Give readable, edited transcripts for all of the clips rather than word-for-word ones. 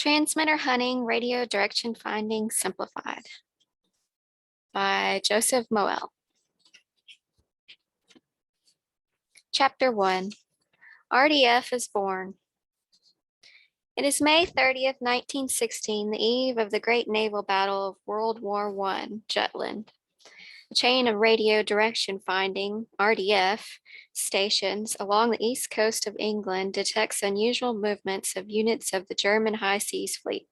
Transmitter Hunting, Radio Direction Finding Simplified by Joseph Moel. Chapter 1, RDF is born. It is May 30th, 1916, the eve of the great naval battle of World War I, Jutland. A chain of radio direction finding, RDF, stations along the east coast of England detects unusual movements of units of the German High Seas Fleet.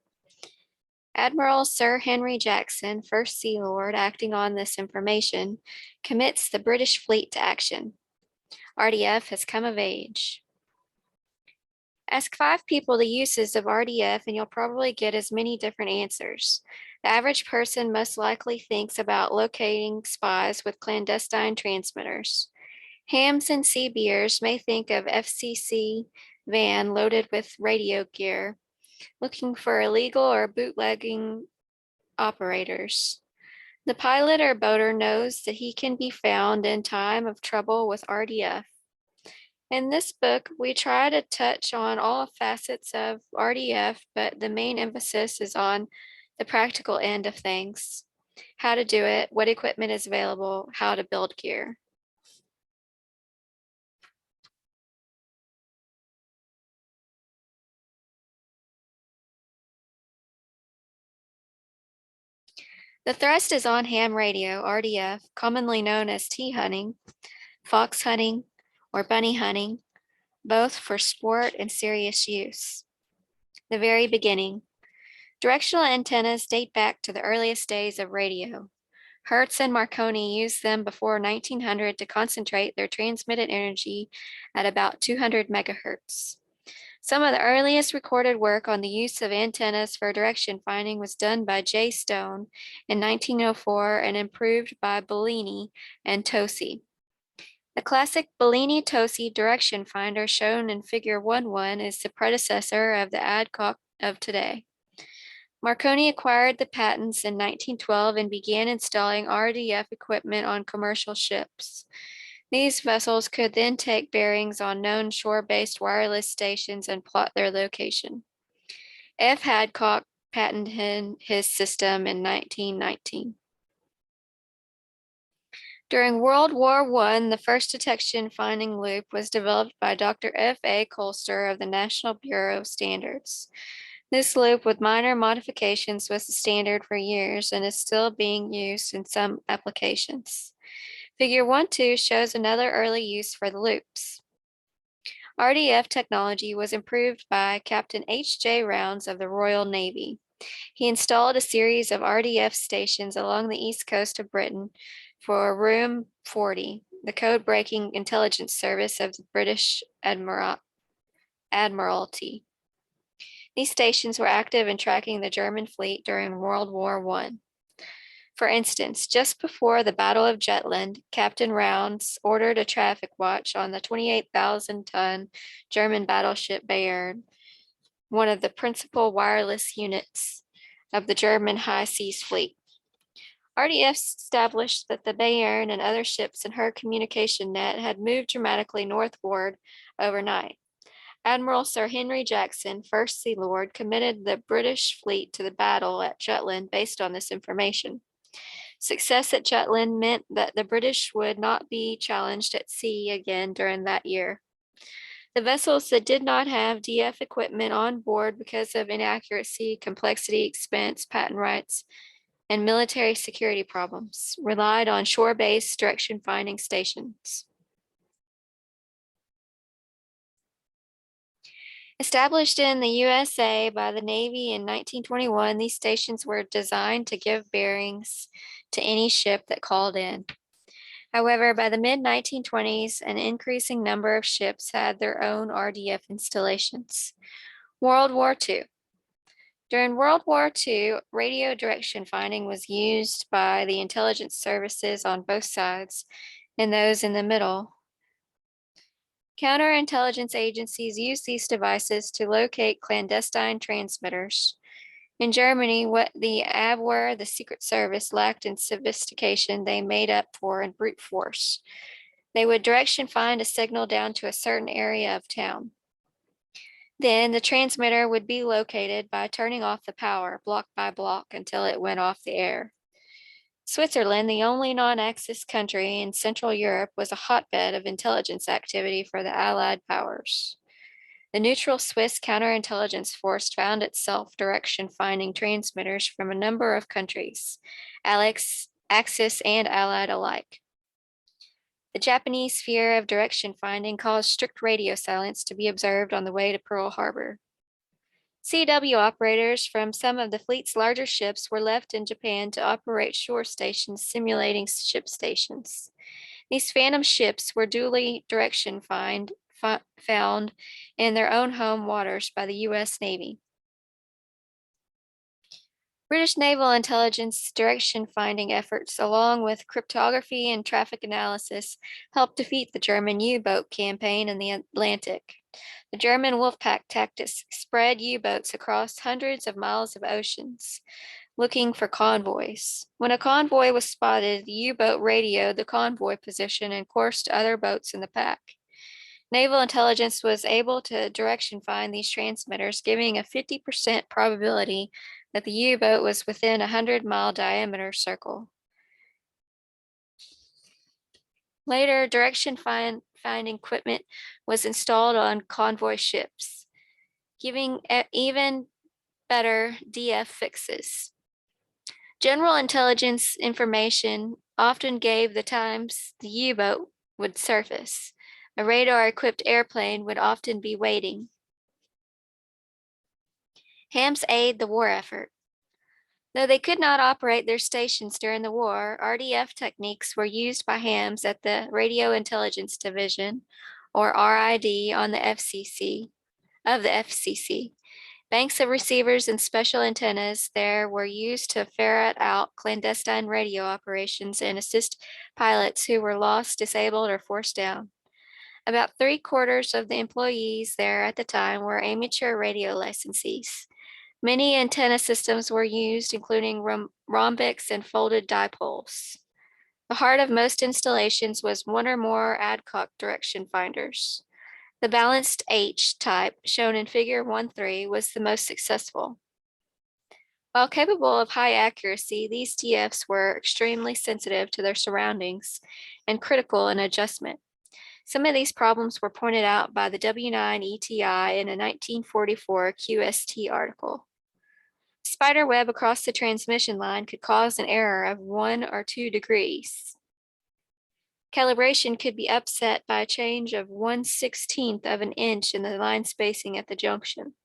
Admiral Sir Henry Jackson, First Sea Lord, acting on this information, commits the British fleet to action. RDF has come of age. Ask 5 people the uses of RDF and you'll probably get as many different answers. The average person most likely thinks about locating spies with clandestine transmitters. Hams and CBers may think of FCC van loaded with radio gear, looking for illegal or bootlegging operators. The pilot or boater knows that he can be found in time of trouble with RDF. In this book, we try to touch on all facets of RDF, but the main emphasis is on the practical end of things. How to do it, what equipment is available, how to build gear. The thrust is on ham radio, RDF, commonly known as T-hunting, fox hunting, or bunny hunting, both for sport and serious use. The very beginning. Directional antennas date back to the earliest days of radio. Hertz and Marconi used them before 1900 to concentrate their transmitted energy at about 200 megahertz. Some of the earliest recorded work on the use of antennas for direction finding was done by J. Stone in 1904 and improved by Bellini and Tosi. The classic Bellini-Tosi direction finder shown in Figure 1.1 is the predecessor of the Adcock of today. Marconi acquired the patents in 1912 and began installing RDF equipment on commercial ships. These vessels could then take bearings on known shore-based wireless stations and plot their location. F. Hadcock patented his system in 1919. During World War I, the first detection finding loop was developed by Dr. F. A. Colster of the National Bureau of Standards. This loop with minor modifications was the standard for years and is still being used in some applications. Figure 1.2 shows another early use for the loops. RDF technology was improved by Captain H.J. Rounds of the Royal Navy. He installed a series of RDF stations along the east coast of Britain for Room 40, the code-breaking intelligence service of the British Admiralty. These stations were active in tracking the German fleet during World War I. For instance, just before the Battle of Jutland, Captain Rounds ordered a traffic watch on the 28,000-ton German battleship Bayern, one of the principal wireless units of the German High Seas Fleet. RDF established that the Bayern and other ships in her communication net had moved dramatically northward overnight. Admiral Sir Henry Jackson, First Sea Lord, committed the British fleet to the battle at Jutland based on this information. Success at Jutland meant that the British would not be challenged at sea again during that year. The vessels that did not have DF equipment on board because of inaccuracy, complexity, expense, patent rights, and military security problems relied on shore-based direction finding stations. Established in the USA by the Navy in 1921, these stations were designed to give bearings to any ship that called in. However, by the mid-1920s, an increasing number of ships had their own RDF installations. World War II. During World War II, radio direction finding was used by the intelligence services on both sides and those in the middle. Counterintelligence agencies used these devices to locate clandestine transmitters. In Germany, what the Abwehr, the Secret Service, lacked in sophistication, they made up for in brute force. They would direction find a signal down to a certain area of town. Then the transmitter would be located by turning off the power block by block until it went off the air. Switzerland, the only non-Axis country in Central Europe, was a hotbed of intelligence activity for the Allied powers. The neutral Swiss counterintelligence force found itself direction-finding transmitters from a number of countries, Axis and Allied alike. The Japanese fear of direction finding caused strict radio silence to be observed on the way to Pearl Harbor. CW operators from some of the fleet's larger ships were left in Japan to operate shore stations simulating ship stations. These phantom ships were duly direction found in their own home waters by the U.S. Navy. British naval intelligence direction finding efforts, along with cryptography and traffic analysis, helped defeat the German U-boat campaign in the Atlantic. The German Wolfpack tactics spread U-boats across hundreds of miles of oceans, looking for convoys. When a convoy was spotted, the U-boat radioed the convoy position and coursed other boats in the pack. Naval intelligence was able to direction find these transmitters, giving a 50% probability that the U-boat was within a 100-mile diameter circle. Later, direction finding equipment was installed on convoy ships, giving even better DF fixes. General intelligence information often gave the times the U-boat would surface. A radar-equipped airplane would often be waiting. Hams aid the war effort. Though they could not operate their stations during the war, RDF techniques were used by hams at the Radio Intelligence Division, or RID, on the FCC. Banks of receivers and special antennas there were used to ferret out clandestine radio operations and assist pilots who were lost, disabled, or forced down. About 3/4 of the employees there at the time were amateur radio licensees. Many antenna systems were used, including rhombics and folded dipoles. The heart of most installations was one or more Adcock direction finders. The balanced H type, shown in Figure 1.3, was the most successful. While capable of high accuracy, these DFs were extremely sensitive to their surroundings and critical in adjustment. Some of these problems were pointed out by the W9 ETI in a 1944 QST article. Spider web across the transmission line could cause an error of 1 or 2 degrees. Calibration could be upset by a change of 1/16 of an inch in the line spacing at the junction.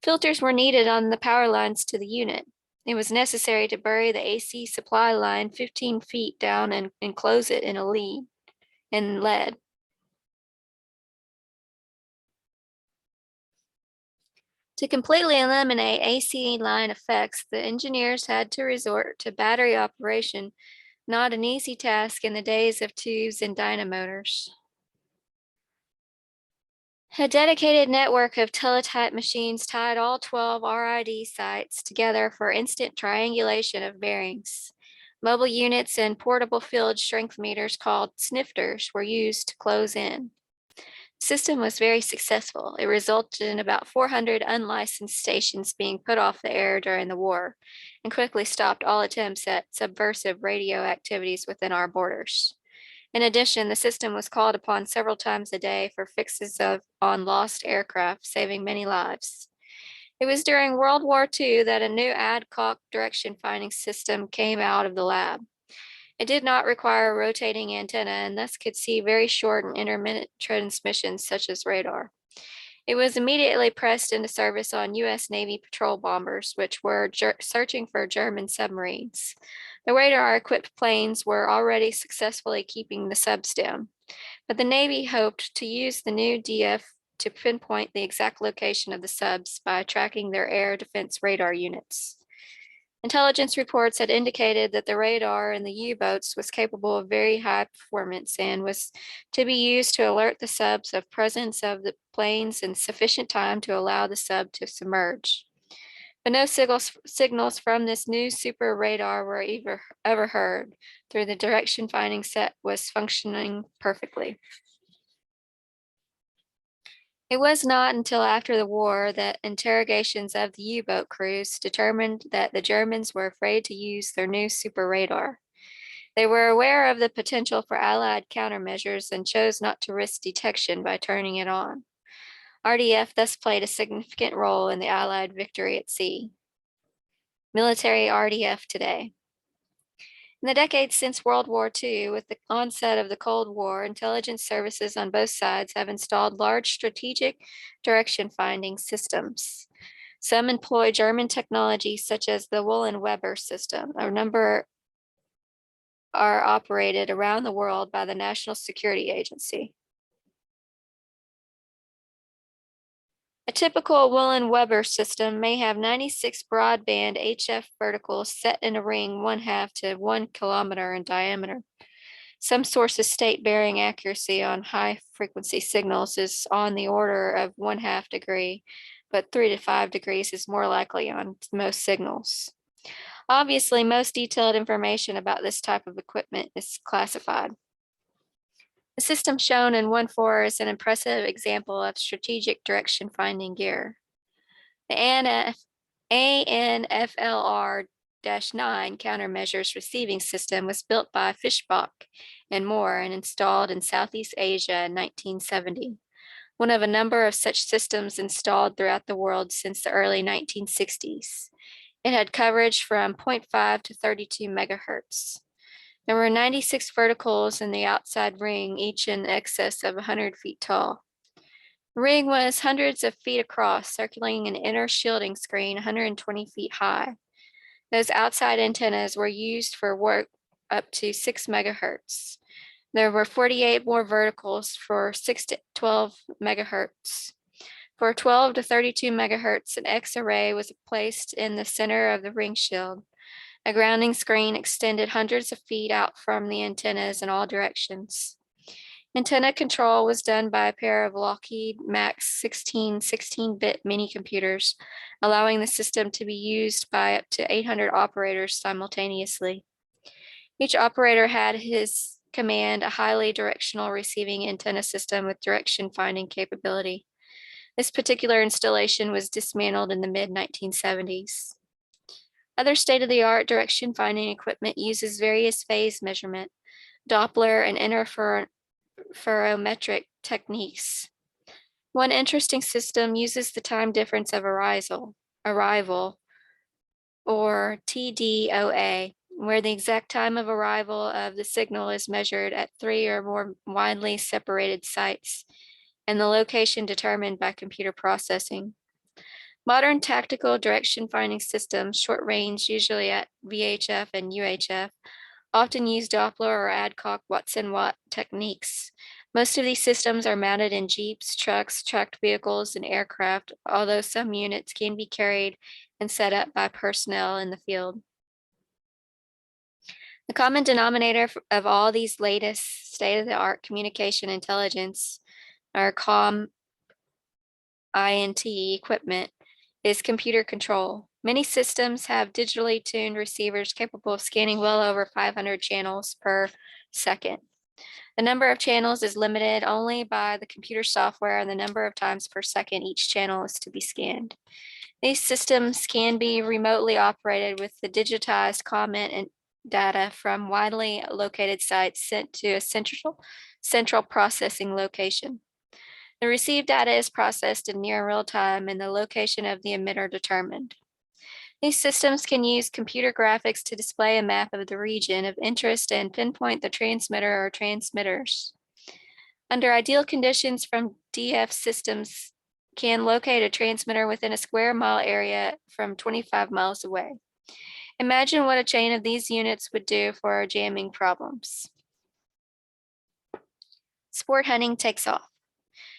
Filters were needed on the power lines to the unit. It was necessary to bury the AC supply line 15 feet down and enclose it in lead. To completely eliminate AC line effects, the engineers had to resort to battery operation, not an easy task in the days of tubes and dynamotors. A dedicated network of teletype machines tied all 12 RID sites together for instant triangulation of bearings. Mobile units and portable field strength meters called snifters were used to close in. The system was very successful. It resulted in about 400 unlicensed stations being put off the air during the war, and quickly stopped all attempts at subversive radio activities within our borders. In addition, the system was called upon several times a day for fixes on lost aircraft, saving many lives. It was during World War II that a new Adcock direction finding system came out of the lab. It did not require a rotating antenna and thus could see very short and intermittent transmissions such as radar. It was immediately pressed into service on U.S. Navy patrol bombers, which were searching for German submarines. The radar-equipped planes were already successfully keeping the subs down, but the Navy hoped to use the new DF to pinpoint the exact location of the subs by tracking their air defense radar units. Intelligence reports had indicated that the radar in the U-boats was capable of very high performance and was to be used to alert the subs of presence of the planes in sufficient time to allow the sub to submerge. But no signals from this new super radar were ever heard through the direction finding set was functioning perfectly. It was not until after the war that interrogations of the U-boat crews determined that the Germans were afraid to use their new super radar. They were aware of the potential for Allied countermeasures and chose not to risk detection by turning it on. RDF thus played a significant role in the Allied victory at sea. Military RDF today. In the decades since World War II, with the onset of the Cold War, intelligence services on both sides have installed large strategic direction finding systems. Some employ German technology, such as the Woolen-Weber system. A number are operated around the world by the National Security Agency. A typical Woolen-Weber system may have 96 broadband HF verticals set in a ring 1/2 to 1 kilometer in diameter. Some sources state bearing accuracy on high frequency signals is on the order of 1/2 degree, but 3 to 5 degrees is more likely on most signals. Obviously, most detailed information about this type of equipment is classified. The system shown in 1.4 is an impressive example of strategic direction finding gear. The ANFLR-9 countermeasures receiving system was built by Fischbach and Moore and installed in Southeast Asia in 1970, one of a number of such systems installed throughout the world since the early 1960s. It had coverage from 0.5 to 32 megahertz. There were 96 verticals in the outside ring, each in excess of 100 feet tall. The ring was hundreds of feet across, circling an inner shielding screen 120 feet high. Those outside antennas were used for work up to 6 megahertz. There were 48 more verticals for 6 to 12 megahertz. For 12 to 32 megahertz, an X array was placed in the center of the ring shield. A grounding screen extended hundreds of feet out from the antennas in all directions. Antenna control was done by a pair of Lockheed Max 16-bit mini computers, allowing the system to be used by up to 800 operators simultaneously. Each operator had his command a highly directional receiving antenna system with direction finding capability. This particular installation was dismantled in the mid-1970s. Other state-of-the-art direction finding equipment uses various phase measurement, Doppler, and interferometric techniques. One interesting system uses the time difference of arrival, or TDOA, where the exact time of arrival of the signal is measured at 3 or more widely separated sites, and the location determined by computer processing. Modern tactical direction finding systems, short range, usually at VHF and UHF, often use Doppler or Adcock Watson-Watt techniques. Most of these systems are mounted in Jeeps, trucks, tracked vehicles, and aircraft, although some units can be carried and set up by personnel in the field. The common denominator of all these latest state-of-the-art communication intelligence, or COM INT equipment, is computer control. Many systems have digitally tuned receivers capable of scanning well over 500 channels per second. The number of channels is limited only by the computer software and the number of times per second each channel is to be scanned. These systems can be remotely operated with the digitized comment and data from widely located sites sent to a central processing location. The received data is processed in near real time and the location of the emitter determined. These systems can use computer graphics to display a map of the region of interest and pinpoint the transmitter or transmitters. Under ideal conditions, from DF systems can locate a transmitter within a square mile area from 25 miles away. Imagine what a chain of these units would do for our jamming problems. Sport hunting takes off.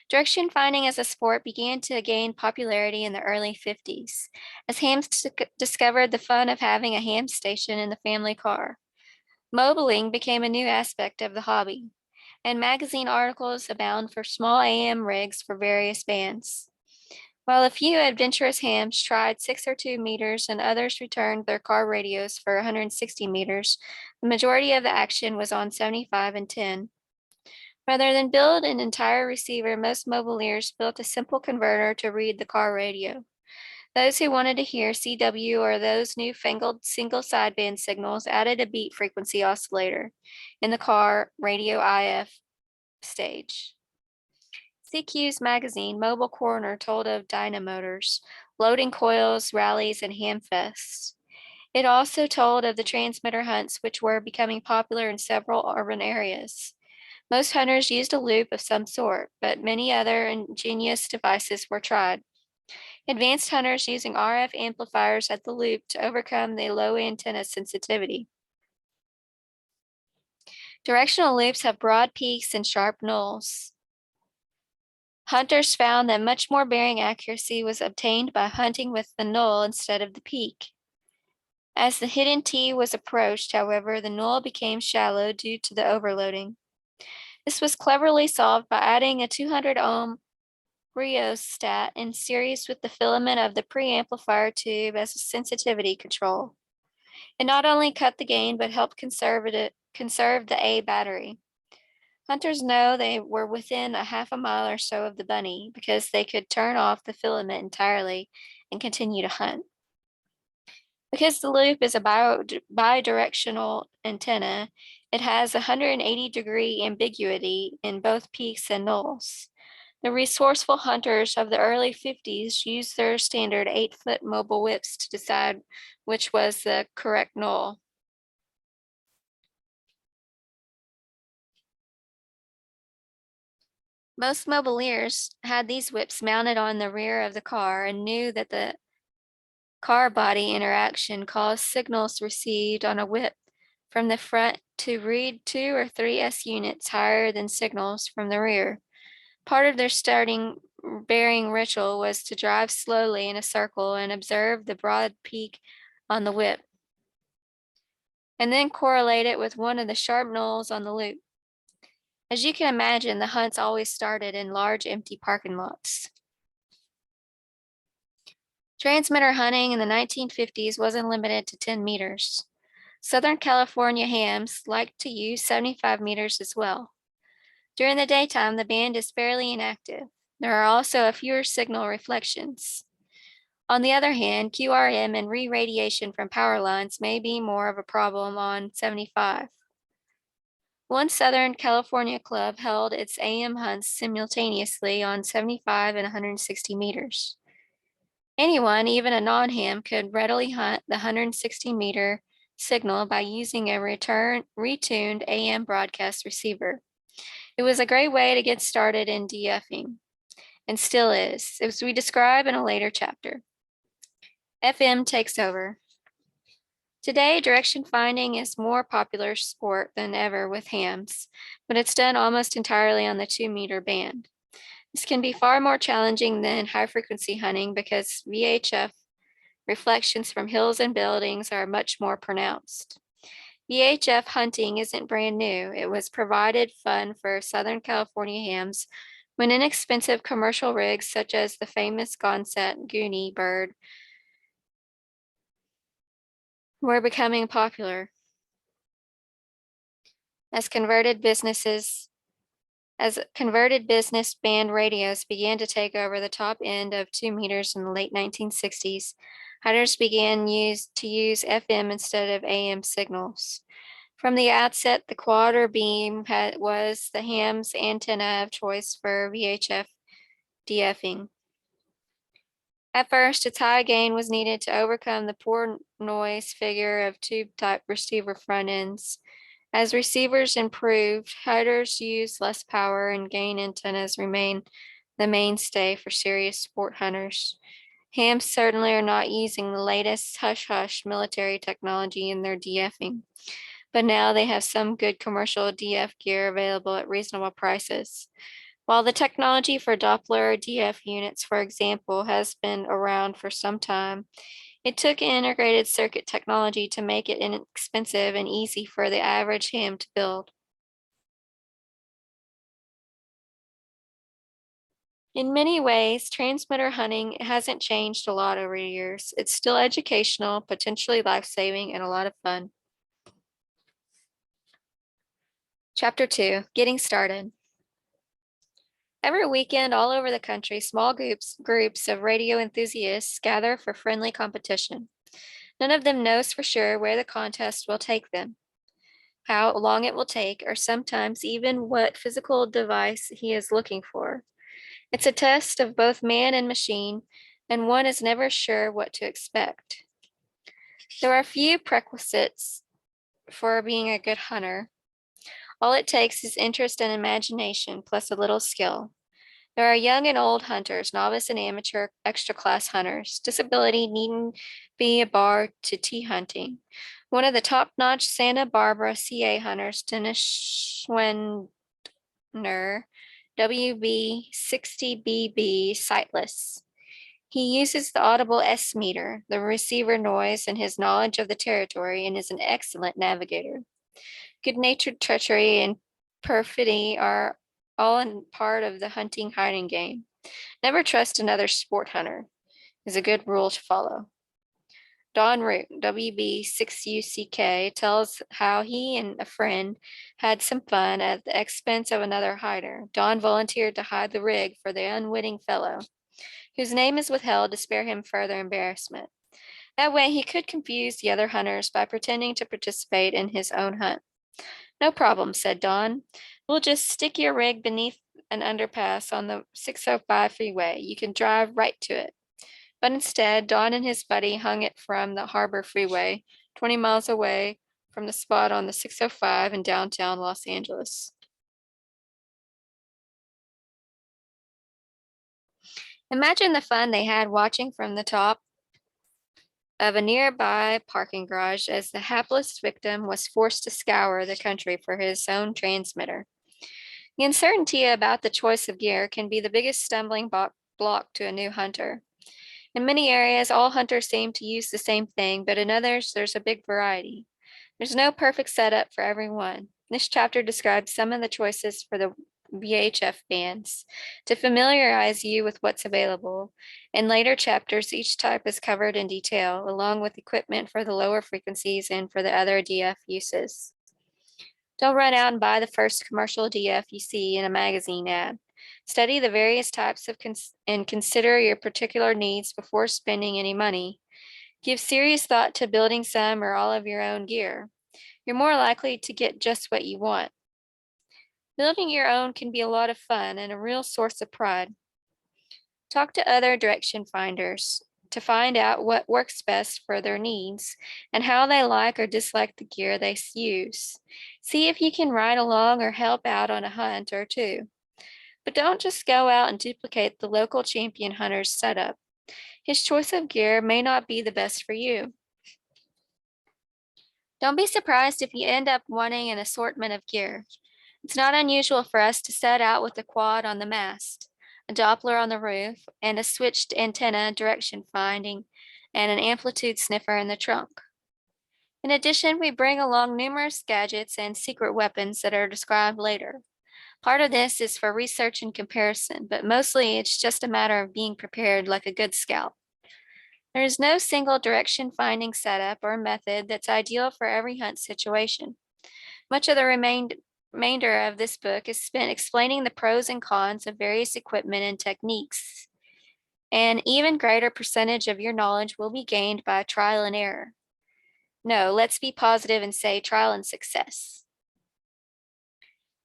Direction finding as a sport began to gain popularity in the early 50s, as hams discovered the fun of having a ham station in the family car. Mobiling became a new aspect of the hobby, and magazine articles abound for small AM rigs for various bands. While a few adventurous hams tried 6 or 2 meters and others returned their car radios for 160 meters, the majority of the action was on 75 and 10. Rather than build an entire receiver, most mobileers built a simple converter to read the car radio. Those who wanted to hear CW or those newfangled single sideband signals added a beat frequency oscillator in the car radio IF stage. CQ's magazine, Mobile Corner, told of dynamotors, loading coils, rallies, and hamfests. It also told of the transmitter hunts, which were becoming popular in several urban areas. Most hunters used a loop of some sort, but many other ingenious devices were tried. Advanced hunters using RF amplifiers at the loop to overcome the low antenna sensitivity. Directional loops have broad peaks and sharp nulls. Hunters found that much more bearing accuracy was obtained by hunting with the null instead of the peak. As the hidden T was approached, however, the null became shallow due to the overloading. This was cleverly solved by adding a 200 ohm rheostat in series with the filament of the preamplifier tube as a sensitivity control. It not only cut the gain, but helped conserve the A battery. Hunters know they were within a half a mile or so of the bunny because they could turn off the filament entirely and continue to hunt. Because the loop is a bidirectional antenna, it has 180-degree ambiguity in both peaks and nulls. The resourceful hunters of the early 50s used their standard 8-foot mobile whips to decide which was the correct null. Most mobileers had these whips mounted on the rear of the car and knew that the car body interaction caused signals received on a whip from the front to read 2 or 3 S units higher than signals from the rear. Part of their starting bearing ritual was to drive slowly in a circle and observe the broad peak on the whip, and then correlate it with one of the sharp nulls on the loop. As you can imagine, the hunts always started in large empty parking lots. Transmitter hunting in the 1950s wasn't limited to 10 meters. Southern California hams liked to use 75 meters as well. During the daytime, the band is fairly inactive. There are also a fewer signal reflections. On the other hand, QRM and re-radiation from power lines may be more of a problem on 75. One Southern California club held its AM hunts simultaneously on 75 and 160 meters. Anyone, even a non-ham, could readily hunt the 160-meter signal by using a retuned AM broadcast receiver. It was a great way to get started in DFing, and still is, as we describe in a later chapter. FM takes over. Today, direction finding is more popular sport than ever with hams, but it's done almost entirely on the 2-meter band. This can be far more challenging than high-frequency hunting because VHF reflections from hills and buildings are much more pronounced. VHF hunting isn't brand new. It was provided fun for Southern California hams when inexpensive commercial rigs such as the famous Gonset Goonie bird were becoming popular. As converted business band radios began to take over the top end of 2 meters in the late 1960s, hunters began to use FM instead of AM signals. From the outset, the quarter beam was the ham's antenna of choice for VHF DFing. At first, its high gain was needed to overcome the poor noise figure of tube-type receiver front ends. As receivers improved, hunters used less power and gain antennas remain the mainstay for serious sport hunters. Hams certainly are not using the latest hush-hush military technology in their DFing, but now they have some good commercial DF gear available at reasonable prices. While the technology for Doppler DF units, for example, has been around for some time, it took integrated circuit technology to make it inexpensive and easy for the average ham to build. In many ways, transmitter hunting hasn't changed a lot over the years. It's still educational, potentially life-saving, and a lot of fun. Chapter 2, Getting Started. Every weekend, all over the country, small groups of radio enthusiasts gather for friendly competition. None of them knows for sure where the contest will take them, how long it will take, or sometimes even what physical device he is looking for. It's a test of both man and machine, and one is never sure what to expect. There are few prerequisites for being a good hunter. All it takes is interest and imagination, plus a little skill. There are young and old hunters, novice and amateur extra class hunters. Disability needn't be a bar to tea hunting. One of the top-notch Santa Barbara CA hunters, Dennis Schwenner, WB60BB sightless. He uses the audible S meter, the receiver noise, and his knowledge of the territory, and is an excellent navigator. Good-natured treachery and perfidy are all in part of the hunting hiding game. Never trust another sport hunter is a good rule to follow. Don Root, WB6UCK, tells how he and a friend had some fun at the expense of another hider. Don volunteered to hide the rig for the unwitting fellow, whose name is withheld to spare him further embarrassment. That way he could confuse the other hunters by pretending to participate in his own hunt. No problem, said Don. We'll just stick your rig beneath an underpass on the 605 freeway. You can drive right to it. But instead, Don and his buddy hung it from the Harbor Freeway, 20 miles away from the spot on the 605 in downtown Los Angeles. Imagine the fun they had watching from the top of a nearby parking garage as the hapless victim was forced to scour the country for his own transmitter. The uncertainty about the choice of gear can be the biggest stumbling block to a new hunter. In many areas, all hunters seem to use the same thing, but in others, there's a big variety. There's no perfect setup for everyone. This chapter describes some of the choices for the VHF bands to familiarize you with what's available. In later chapters, each type is covered in detail, along with equipment for the lower frequencies and for the other DF uses. Don't run out and buy the first commercial DF you see in a magazine ad. Study the various types and consider your particular needs before spending any money. Give serious thought to building some or all of your own gear. You're more likely to get just what you want. Building your own can be a lot of fun and a real source of pride. Talk to other direction finders to find out what works best for their needs and how they like or dislike the gear they use. See if you can ride along or help out on a hunt or two. But don't just go out and duplicate the local champion hunter's setup. His choice of gear may not be the best for you. Don't be surprised if you end up wanting an assortment of gear. It's not unusual for us to set out with a quad on the mast, a Doppler on the roof, and a switched antenna direction finding, and an amplitude sniffer in the trunk. In addition, we bring along numerous gadgets and secret weapons that are described later. Part of this is for research and comparison, but mostly it's just a matter of being prepared like a good scout. There is no single direction finding setup or method that's ideal for every hunt situation. Much of the remainder of this book is spent explaining the pros and cons of various equipment and techniques. An even greater percentage of your knowledge will be gained by trial and error. No, let's be positive and say trial and success.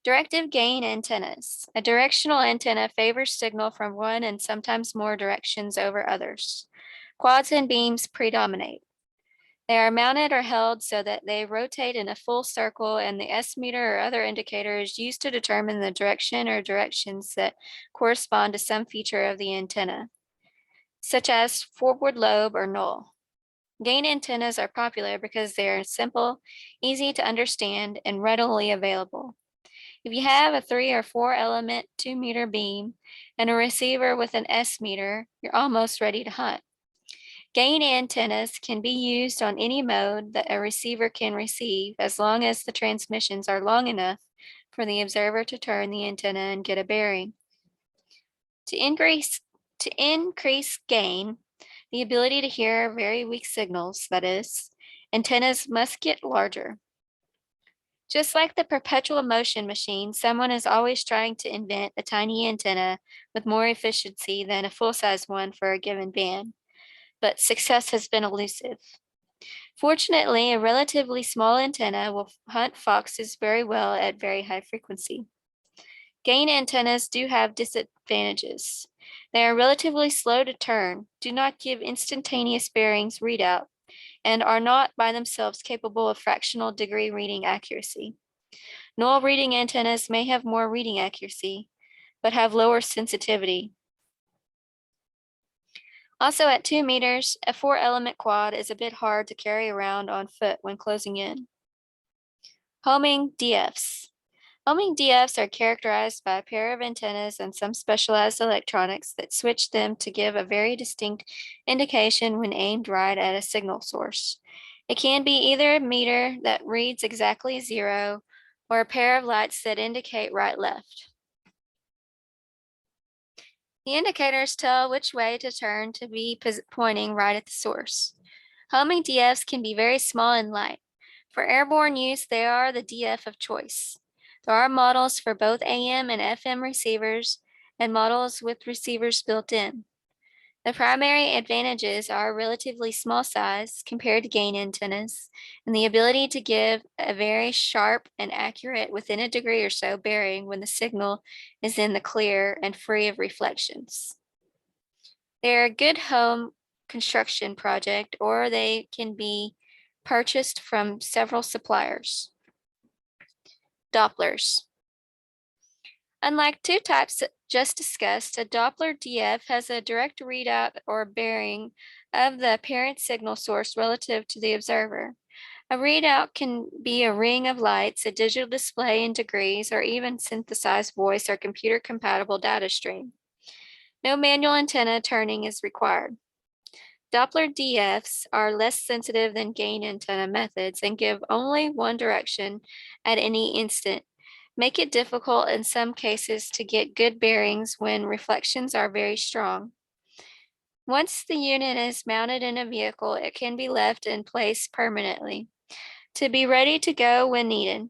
Directive gain antennas. A directional antenna favors signal from one and sometimes more directions over others. Quads and beams predominate. They are mounted or held so that they rotate in a full circle, and the S meter or other indicator is used to determine the direction or directions that correspond to some feature of the antenna, such as forward lobe or null. Gain antennas are popular because they are simple, easy to understand, and readily available. If you have a 3 or 4 element 2-meter beam and a receiver with an S meter, you're almost ready to hunt. Gain antennas can be used on any mode that a receiver can receive as long as the transmissions are long enough for the observer to turn the antenna and get a bearing. To increase gain, the ability to hear very weak signals, that is, antennas must get larger. Just like the perpetual motion machine, someone is always trying to invent a tiny antenna with more efficiency than a full-size one for a given band, but success has been elusive. Fortunately, a relatively small antenna will hunt foxes very well at very high frequency. Gain antennas do have disadvantages. They are relatively slow to turn, do not give instantaneous bearings readout, and are not by themselves capable of fractional degree reading accuracy. Null reading antennas may have more reading accuracy, but have lower sensitivity. Also, at 2 meters, a 4-element quad is a bit hard to carry around on foot when closing in. Homing DFs. Homing DFs are characterized by a pair of antennas and some specialized electronics that switch them to give a very distinct indication when aimed right at a signal source. It can be either a meter that reads exactly 0 or a pair of lights that indicate right-left. The indicators tell which way to turn to be pointing right at the source. Homing DFs can be very small and light. For airborne use, they are the DF of choice. There are models for both AM and FM receivers and models with receivers built in. The primary advantages are relatively small size compared to gain antennas and the ability to give a very sharp and accurate within a degree or so bearing when the signal is in the clear and free of reflections. They're a good home construction project, or they can be purchased from several suppliers. Dopplers. Unlike two types just discussed, a Doppler DF has a direct readout or bearing of the apparent signal source relative to the observer. A readout can be a ring of lights, a digital display in degrees, or even synthesized voice or computer-compatible data stream. No manual antenna turning is required. Doppler DFs are less sensitive than gain antenna methods and give only one direction at any instant, make it difficult in some cases to get good bearings when reflections are very strong. Once the unit is mounted in a vehicle, it can be left in place permanently to be ready to go when needed.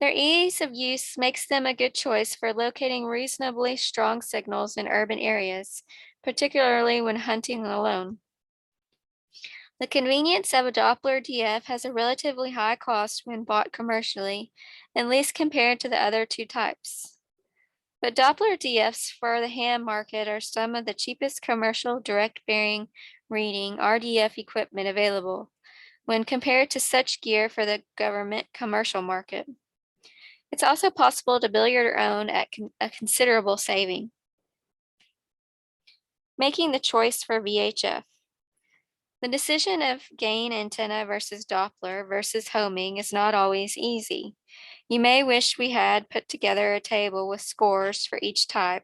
Their ease of use makes them a good choice for locating reasonably strong signals in urban areas, particularly when hunting alone. The convenience of a Doppler DF has a relatively high cost when bought commercially, at least compared to the other two types. But Doppler DFs for the ham market are some of the cheapest commercial direct bearing reading RDF equipment available when compared to such gear for the government commercial market. It's also possible to build your own at a considerable saving. Making the choice for VHF. The decision of gain antenna versus Doppler versus homing is not always easy. You may wish we had put together a table with scores for each type,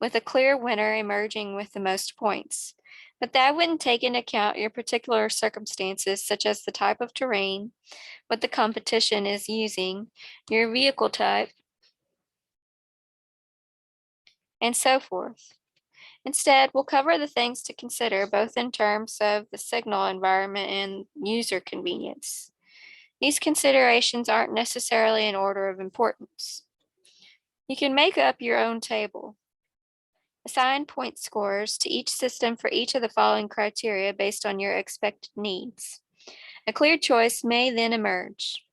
with a clear winner emerging with the most points. But that wouldn't take into account your particular circumstances, such as the type of terrain, what the competition is using, your vehicle type, and so forth. Instead, we'll cover the things to consider both in terms of the signal environment and user convenience. These considerations aren't necessarily in order of importance. You can make up your own table. Assign point scores to each system for each of the following criteria based on your expected needs. A clear choice may then emerge.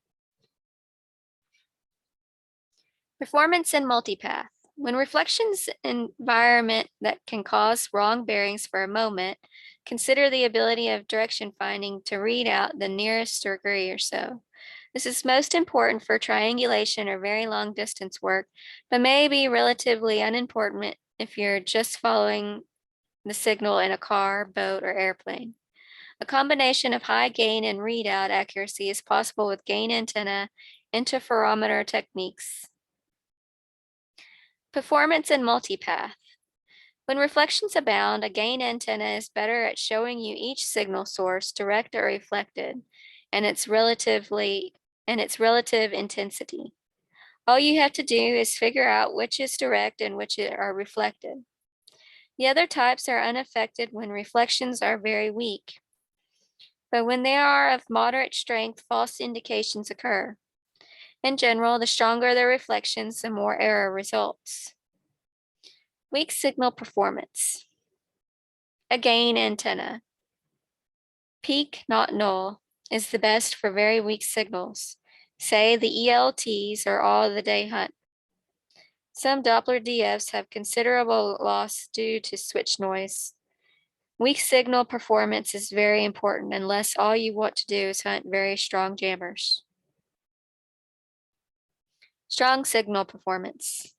Performance and multipath. When reflections environment that can cause wrong bearings for a moment, consider the ability of direction finding to read out the nearest degree or so. This is most important for triangulation or very long distance work, but may be relatively unimportant if you're just following the signal in a car, boat, or airplane. A combination of high gain and readout accuracy is possible with gain antenna interferometer techniques. Performance and multipath. When reflections abound, a gain antenna is better at showing you each signal source, direct or reflected, and its relative intensity. All you have to do is figure out which is direct and which are reflected. The other types are unaffected when reflections are very weak. But when they are of moderate strength, false indications occur. In general, the stronger the reflections, the more error results. Weak signal performance. A gain antenna. Peak, not null, is the best for very weak signals. Say the ELTs are all the day hunt. Some Doppler DFs have considerable loss due to switch noise. Weak signal performance is very important unless all you want to do is hunt very strong jammers. Strong signal performance.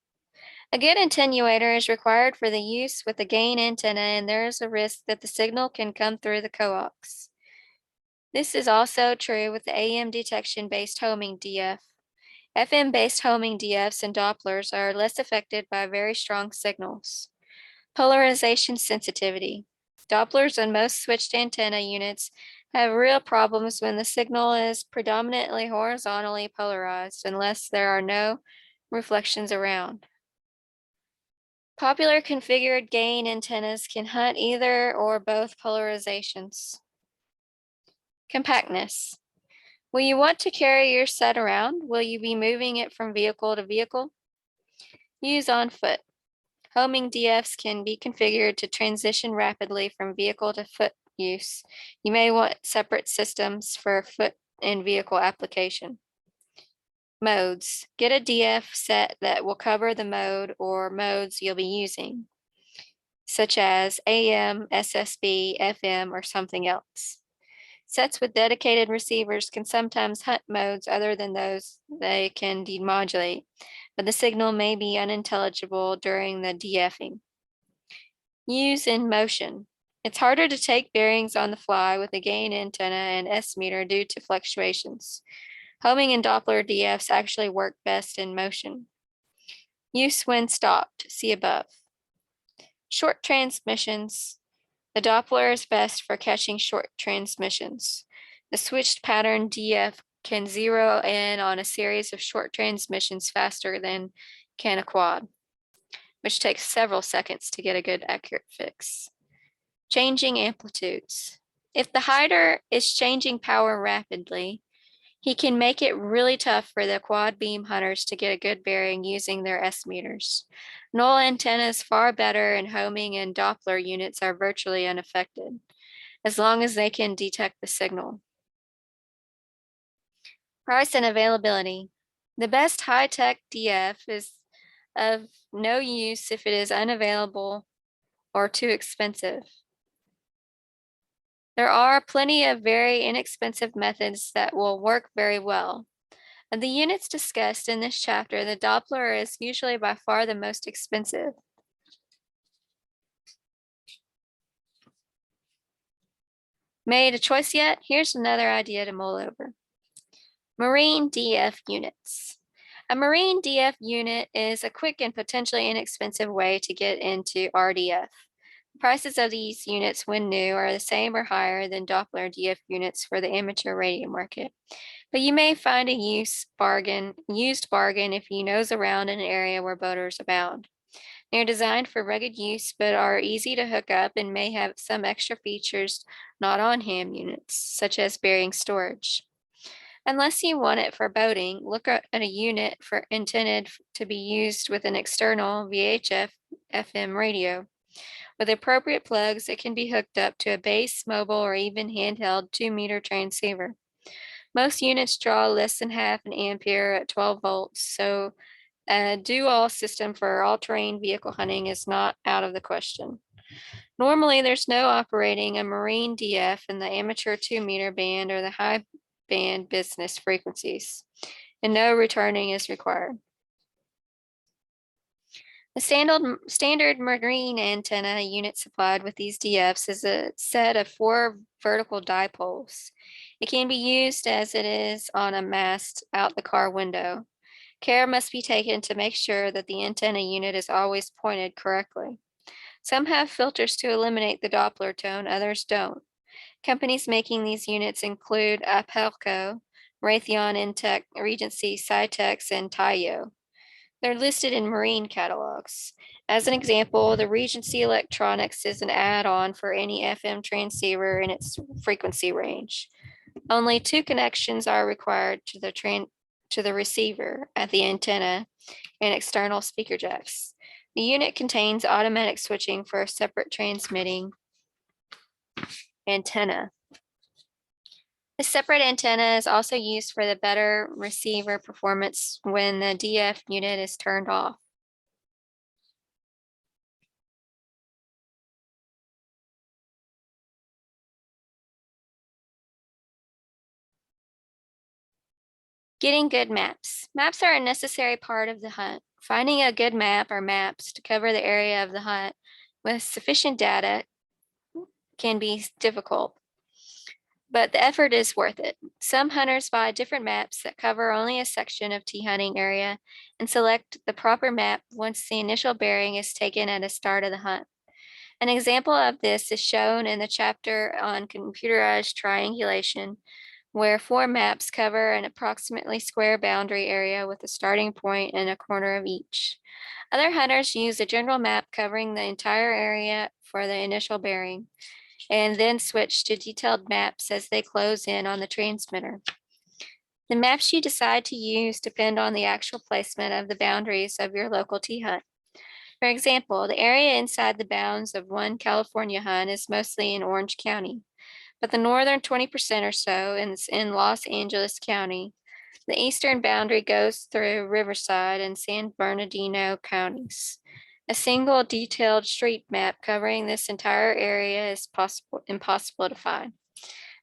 A good attenuator is required for the use with a gain antenna, and there is a risk that the signal can come through the coax. This is also true with the AM detection-based homing DF. FM-based homing DFs and Dopplers are less affected by very strong signals. Polarization sensitivity. Dopplers and most switched antenna units have real problems when the signal is predominantly horizontally polarized unless there are no reflections around. Popular configured gain antennas can hunt either or both polarizations. Compactness. Will you want to carry your set around? Will you be moving it from vehicle to vehicle? Use on foot. Homing DFs can be configured to transition rapidly from vehicle to foot use. You may want separate systems for foot and vehicle application. Modes. Get a DF set that will cover the mode or modes you'll be using, such as AM, SSB, FM, or something else. Sets with dedicated receivers can sometimes hunt modes other than those they can demodulate, but the signal may be unintelligible during the DFing. Use in motion. It's harder to take bearings on the fly with a gain antenna and S-meter due to fluctuations. Homing and Doppler DFs actually work best in motion. Use when stopped, see above. Short transmissions. The Doppler is best for catching short transmissions. The switched pattern DF can zero in on a series of short transmissions faster than can a quad, which takes several seconds to get a good accurate fix. Changing amplitudes. If the hider is changing power rapidly, he can make it really tough for the quad beam hunters to get a good bearing using their S-meters. Null antennas far better, and homing and Doppler units are virtually unaffected, as long as they can detect the signal. Price and availability. The best high-tech DF is of no use if it is unavailable or too expensive. There are plenty of very inexpensive methods that will work very well. Of the units discussed in this chapter, the Doppler is usually by far the most expensive. Made a choice yet? Here's another idea to mull over. Marine DF units. A marine DF unit is a quick and potentially inexpensive way to get into RDF. Prices of these units when new are the same or higher than Doppler DF units for the amateur radio market. But you may find a used bargain if you nose around in an area where boaters abound. They are designed for rugged use, but are easy to hook up and may have some extra features not on ham units, such as bearing storage. Unless you want it for boating, look at a unit intended to be used with an external VHF FM radio. With appropriate plugs, it can be hooked up to a base, mobile, or even handheld 2-meter transceiver. Most units draw less than half an ampere at 12 volts, so a do-all system for all-terrain vehicle hunting is not out of the question. Normally, there's no operating a marine DF in the amateur 2-meter band or the high band business frequencies, and no returning is required. The standard marine antenna unit supplied with these DFs is a set of 4 vertical dipoles. It can be used as it is on a mast out the car window. Care must be taken to make sure that the antenna unit is always pointed correctly. Some have filters to eliminate the Doppler tone, others don't. Companies making these units include Apelco, Raytheon, Intec, Regency, Cytex, and Taiyo. They're listed in marine catalogs. As an example, the Regency Electronics is an add-on for any FM transceiver in its frequency range. Only 2 connections are required to the to the receiver at the antenna and external speaker jacks. The unit contains automatic switching for a separate transmitting antenna. The separate antenna is also used for the better receiver performance when the DF unit is turned off. Getting good maps. Maps are a necessary part of the hunt. Finding a good map or maps to cover the area of the hunt with sufficient data can be difficult, but the effort is worth it. Some hunters buy different maps that cover only a section of hunting area and select the proper map once the initial bearing is taken at the start of the hunt. An example of this is shown in the chapter on computerized triangulation, where 4 maps cover an approximately square boundary area with a starting point and a corner of each. Other hunters use a general map covering the entire area for the initial bearing, and then switch to detailed maps as they close in on the transmitter. The maps you decide to use depend on the actual placement of the boundaries of your local hunt. For example, the area inside the bounds of one California hunt is mostly in Orange County, but the northern 20% or so is in Los Angeles County. The eastern boundary goes through Riverside and San Bernardino counties. A single detailed street map covering this entire area is impossible to find.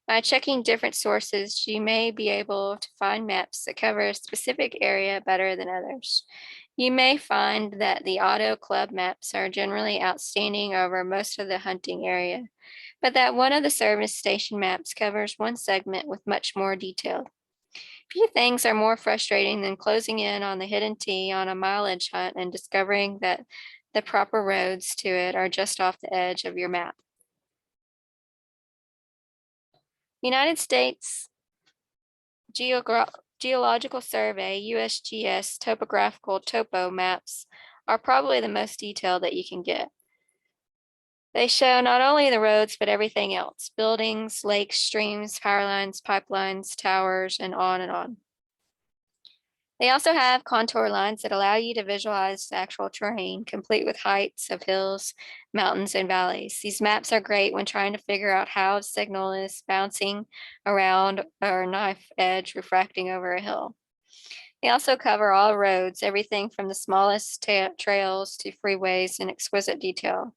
By checking different sources, you may be able to find maps that cover a specific area better than others. You may find that the auto club maps are generally outstanding over most of the hunting area, but that one of the service station maps covers one segment with much more detail. Few things are more frustrating than closing in on the hidden T on a mileage hunt and discovering that the proper roads to it are just off the edge of your map. United States Geological Survey, USGS topographical topo maps are probably the most detailed that you can get. They show not only the roads, but everything else: buildings, lakes, streams, power lines, pipelines, towers, and on and on. They also have contour lines that allow you to visualize the actual terrain, complete with heights of hills, mountains, and valleys. These maps are great when trying to figure out how a signal is bouncing around or a knife edge refracting over a hill. They also cover all roads, everything from the smallest trails to freeways in exquisite detail.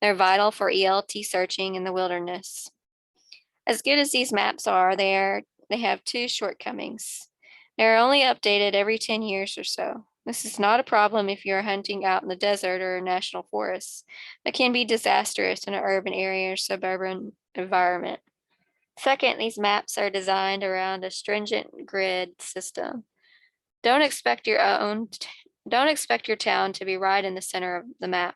They're vital for ELT searching in the wilderness. As good as these maps are, they have 2 shortcomings. They're only updated every 10 years or so. This is not a problem if you're hunting out in the desert or a national forest, but can be disastrous in an urban area or suburban environment. Second, these maps are designed around a stringent grid system. Don't expect your town to be right in the center of the map.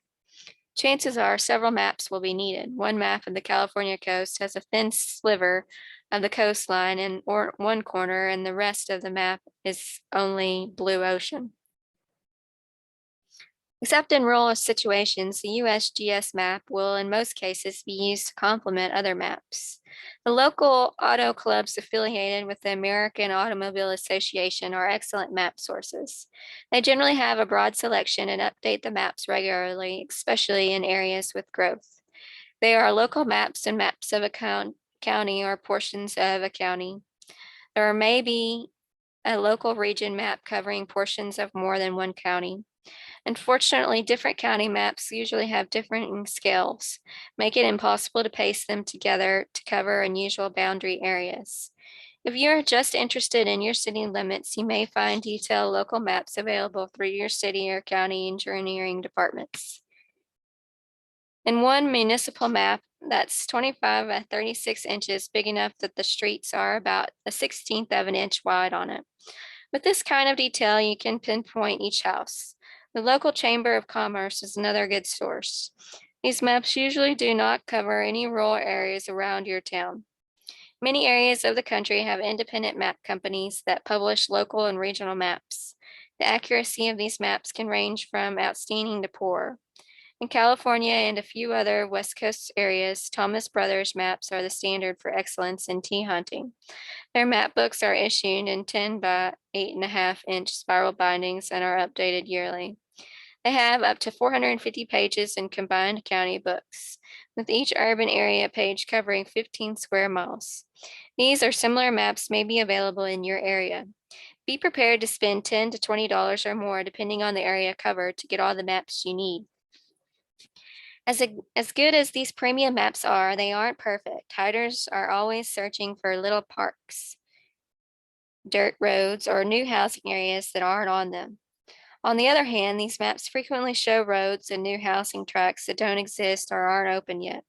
Chances are several maps will be needed. One map of the California coast has a thin sliver of the coastline in one corner, and the rest of the map is only blue ocean. Except in rural situations, the USGS map will in most cases be used to complement other maps. The local auto clubs affiliated with the American Automobile Association are excellent map sources. They generally have a broad selection and update the maps regularly, especially in areas with growth. They are local maps and maps of a county or portions of a county. There may be a local region map covering portions of more than one county. Unfortunately, different county maps usually have different scales, make it impossible to paste them together to cover unusual boundary areas. If you're just interested in your city limits, you may find detailed local maps available through your city or county engineering departments. In one municipal map that's 25 by 36 inches, big enough that the streets are about a 1/16 of an inch wide on it. With this kind of detail, you can pinpoint each house. The local chamber of commerce is another good source. These maps usually do not cover any rural areas around your town. Many areas of the country have independent map companies that publish local and regional maps. The accuracy of these maps can range from outstanding to poor. In California and a few other West Coast areas, Thomas Brothers maps are the standard for excellence in tea hunting. Their map books are issued in 10 by 8.5-inch spiral bindings and are updated yearly. They have up to 450 pages in combined county books, with each urban area page covering 15 square miles. These or similar maps may be available in your area. Be prepared to spend $10 to $20 or more depending on the area covered to get all the maps you need. As good as these premium maps are, they aren't perfect. Hikers are always searching for little parks, dirt roads, or new housing areas that aren't on them. On the other hand, these maps frequently show roads and new housing tracts that don't exist or aren't open yet.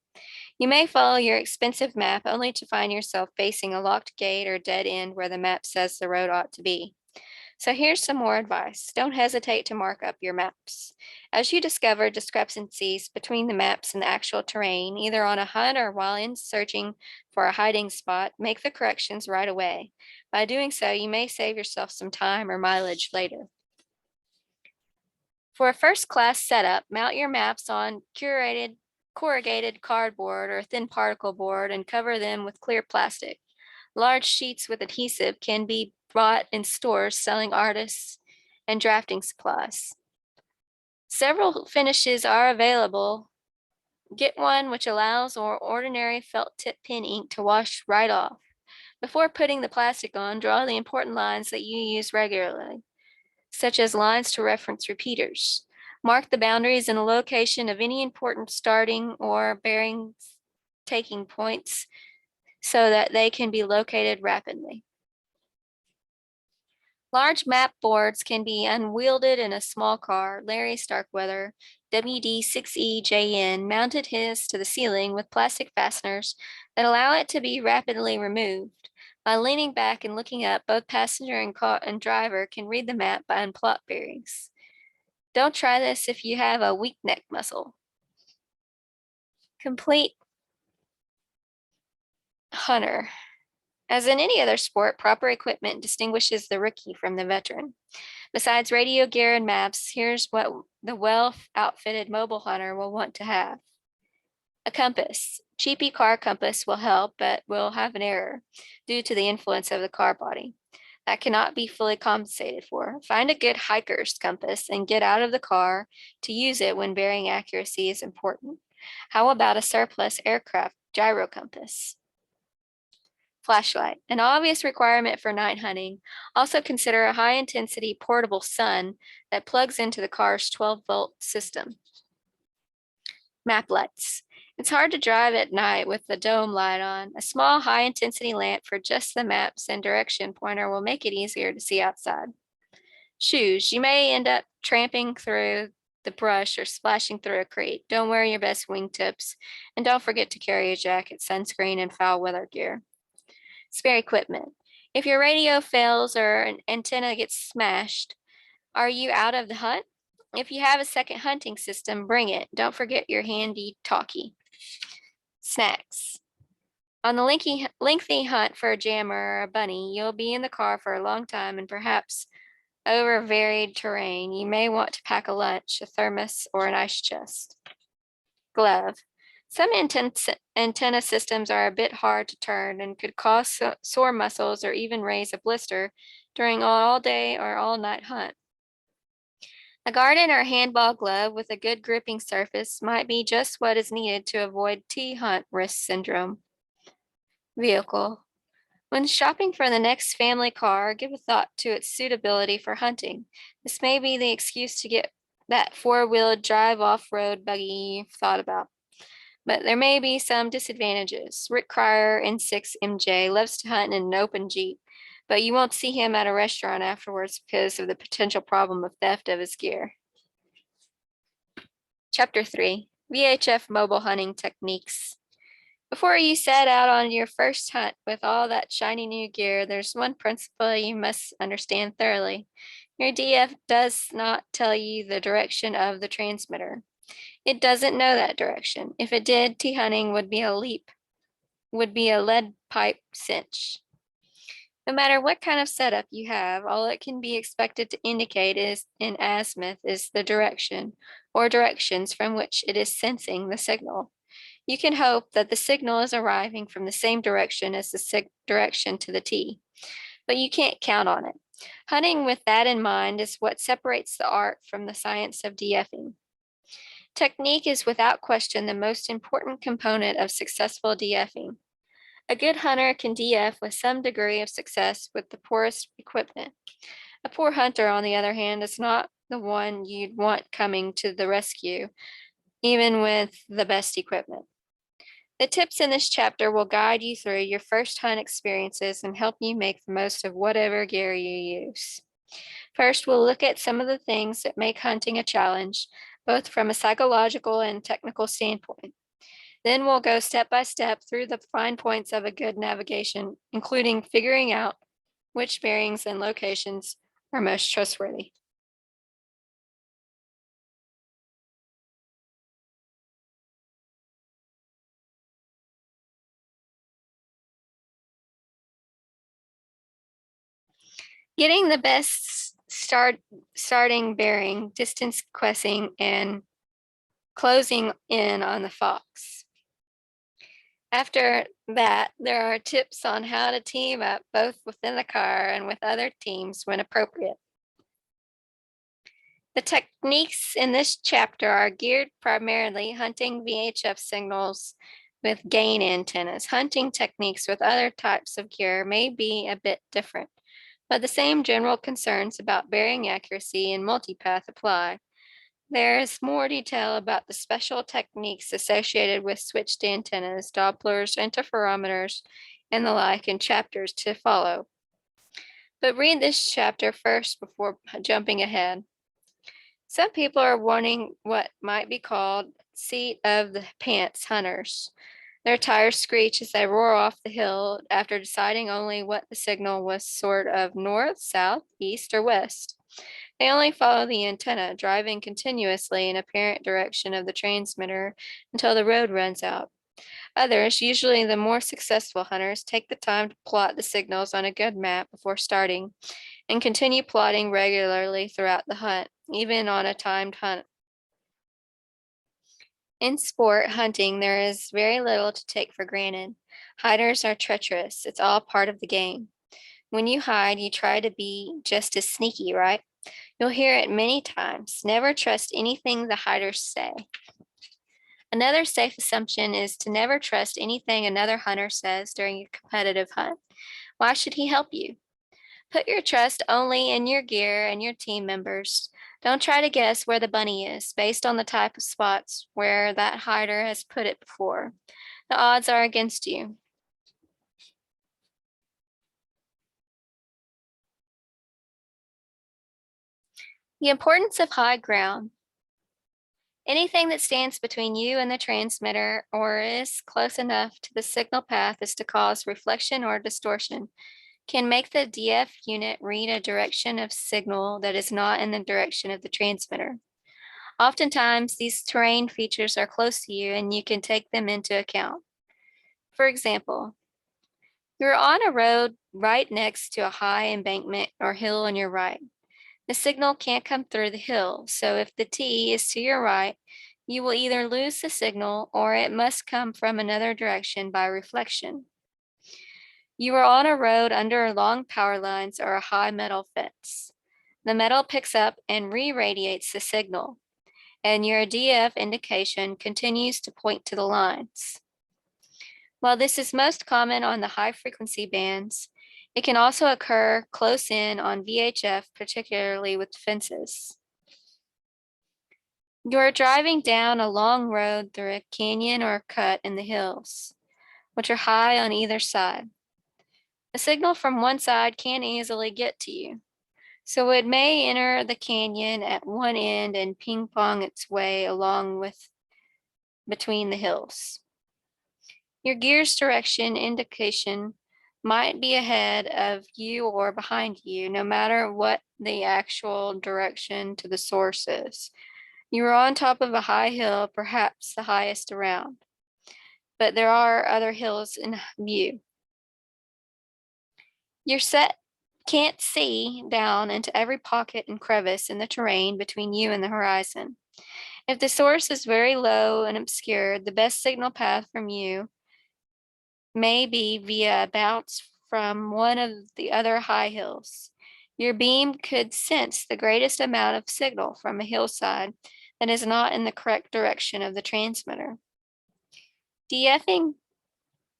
You may follow your expensive map only to find yourself facing a locked gate or dead end where the map says the road ought to be. So here's some more advice. Don't hesitate to mark up your maps. As you discover discrepancies between the maps and the actual terrain, either on a hunt or while in searching for a hiding spot, make the corrections right away. By doing so, you may save yourself some time or mileage later. For a first-class setup, mount your maps on corrugated cardboard or thin particle board and cover them with clear plastic. Large sheets with adhesive can be bought in stores selling artists and drafting supplies. Several finishes are available. Get one which allows ordinary felt tip pen ink to wash right off. Before putting the plastic on, draw the important lines that you use regularly, such as lines to reference repeaters. Mark the boundaries and the location of any important starting or bearing taking points so that they can be located rapidly. Large map boards can be unwielded in a small car. Larry Starkweather, WD6EJN, mounted his to the ceiling with plastic fasteners that allow it to be rapidly removed. By leaning back and looking up, both passenger and driver can read the map by unplot bearings. Don't try this if you have a weak neck muscle. Complete hunter. As in any other sport, proper equipment distinguishes the rookie from the veteran. Besides radio gear and maps, here's what the well-outfitted mobile hunter will want to have. A compass. Cheapy car compass will help, but will have an error due to the influence of the car body. That cannot be fully compensated for. Find a good hiker's compass and get out of the car to use it when bearing accuracy is important. How about a surplus aircraft gyro compass? Flashlight, an obvious requirement for night hunting. Also consider a high-intensity portable sun that plugs into the car's 12-volt system. Map lights. It's hard to drive at night with the dome light on. A small high-intensity lamp for just the maps and direction pointer will make it easier to see outside. Shoes. You may end up tramping through the brush or splashing through a creek. Don't wear your best wingtips, and don't forget to carry a jacket, sunscreen, and foul weather gear. Spare equipment. If your radio fails or an antenna gets smashed, are you out of the hunt? If you have a second hunting system, bring it. Don't forget your handy talkie. Snacks. On the lengthy hunt for a jammer or a bunny, you'll be in the car for a long time and perhaps over varied terrain. You may want to pack a lunch, a thermos, or an ice chest. Glove. Some antenna systems are a bit hard to turn and could cause sore muscles or even raise a blister during an all-day or all-night hunt. A garden or handball glove with a good gripping surface might be just what is needed to avoid T-hunt wrist syndrome. Vehicle. When shopping for the next family car, give a thought to its suitability for hunting. This may be the excuse to get that four-wheeled drive off-road buggy you've thought about. But there may be some disadvantages. Rick Cryer, N6MJ, loves to hunt in an open Jeep, but you won't see him at a restaurant afterwards because of the potential problem of theft of his gear. Chapter 3, VHF Mobile Hunting Techniques. Before you set out on your first hunt with all that shiny new gear, there's one principle you must understand thoroughly. Your DF does not tell you the direction of the transmitter. It doesn't know that direction. If it did, T-hunting would be a lead pipe cinch. No matter what kind of setup you have, all it can be expected to indicate is in azimuth is the direction, or directions from which it is sensing the signal. You can hope that the signal is arriving from the same direction as the direction to the T, but you can't count on it. Hunting with that in mind is what separates the art from the science of DFing. Technique is without question the most important component of successful DFing. A good hunter can DF with some degree of success with the poorest equipment. A poor hunter, on the other hand, is not the one you'd want coming to the rescue, even with the best equipment. The tips in this chapter will guide you through your first hunt experiences and help you make the most of whatever gear you use. First, we'll look at some of the things that make hunting a challenge, both from a psychological and technical standpoint. Then we'll go step by step through the fine points of a good navigation, including figuring out which bearings and locations are most trustworthy. Getting the best starting bearing, distance questing, and closing in on the fox. After that, there are tips on how to team up both within the car and with other teams when appropriate. The techniques in this chapter are geared primarily hunting VHF signals with gain antennas. Hunting techniques with other types of gear may be a bit different, but the same general concerns about bearing accuracy and multipath apply. There is more detail about the special techniques associated with switched antennas, Dopplers, interferometers, and the like in chapters to follow. But read this chapter first before jumping ahead. Some people are wanting what might be called seat of the pants hunters. Their tires screech as they roar off the hill after deciding only what the signal was sort of north, south, east, or west. They only follow the antenna, driving continuously in apparent direction of the transmitter until the road runs out. Others, usually the more successful hunters, take the time to plot the signals on a good map before starting and continue plotting regularly throughout the hunt, even on a timed hunt. In sport hunting, there is very little to take for granted. Hiders are treacherous. It's all part of the game. When you hide, you try to be just as sneaky, right? You'll hear it many times. Never trust anything the hiders say. Another safe assumption is to never trust anything another hunter says during a competitive hunt. Why should he help you? Put your trust only in your gear and your team members. Don't try to guess where the bunny is based on the type of spots where that hider has put it before. The odds are against you. The importance of high ground. Anything that stands between you and the transmitter or is close enough to the signal path as to cause reflection or distortion can make the DF unit read a direction of signal that is not in the direction of the transmitter. Oftentimes, these terrain features are close to you and you can take them into account. For example, you're on a road right next to a high embankment or hill on your right. The signal can't come through the hill, so if the T is to your right, you will either lose the signal or it must come from another direction by reflection. You are on a road under long power lines or a high metal fence. The metal picks up and re-radiates the signal, and your DF indication continues to point to the lines. While this is most common on the high frequency bands, it can also occur close in on VHF, particularly with fences. You are driving down a long road through a canyon or a cut in the hills, which are high on either side. A signal from one side can easily get to you, so it may enter the canyon at one end and ping pong its way along with between the hills. Your gear's direction indication might be ahead of you or behind you, no matter what the actual direction to the source is. You are on top of a high hill, perhaps the highest around, but there are other hills in view. Your set can't see down into every pocket and crevice in the terrain between you and the horizon. If the source is very low and obscured, the best signal path from you may be via a bounce from one of the other high hills. Your beam could sense the greatest amount of signal from a hillside that is not in the correct direction of the transmitter. DFing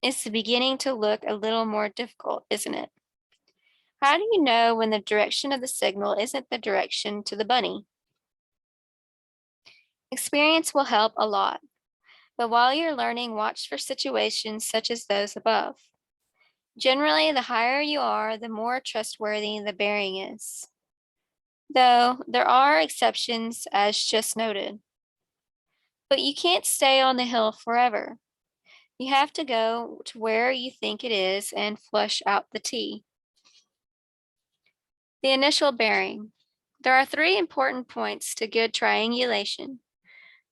is beginning to look a little more difficult, isn't it? How do you know when the direction of the signal isn't the direction to the bunny? Experience will help a lot, but while you're learning, watch for situations such as those above. Generally, the higher you are, the more trustworthy the bearing is. Though there are exceptions, as just noted. But you can't stay on the hill forever. You have to go to where you think it is and flush out the T. The initial bearing. There are three important points to good triangulation: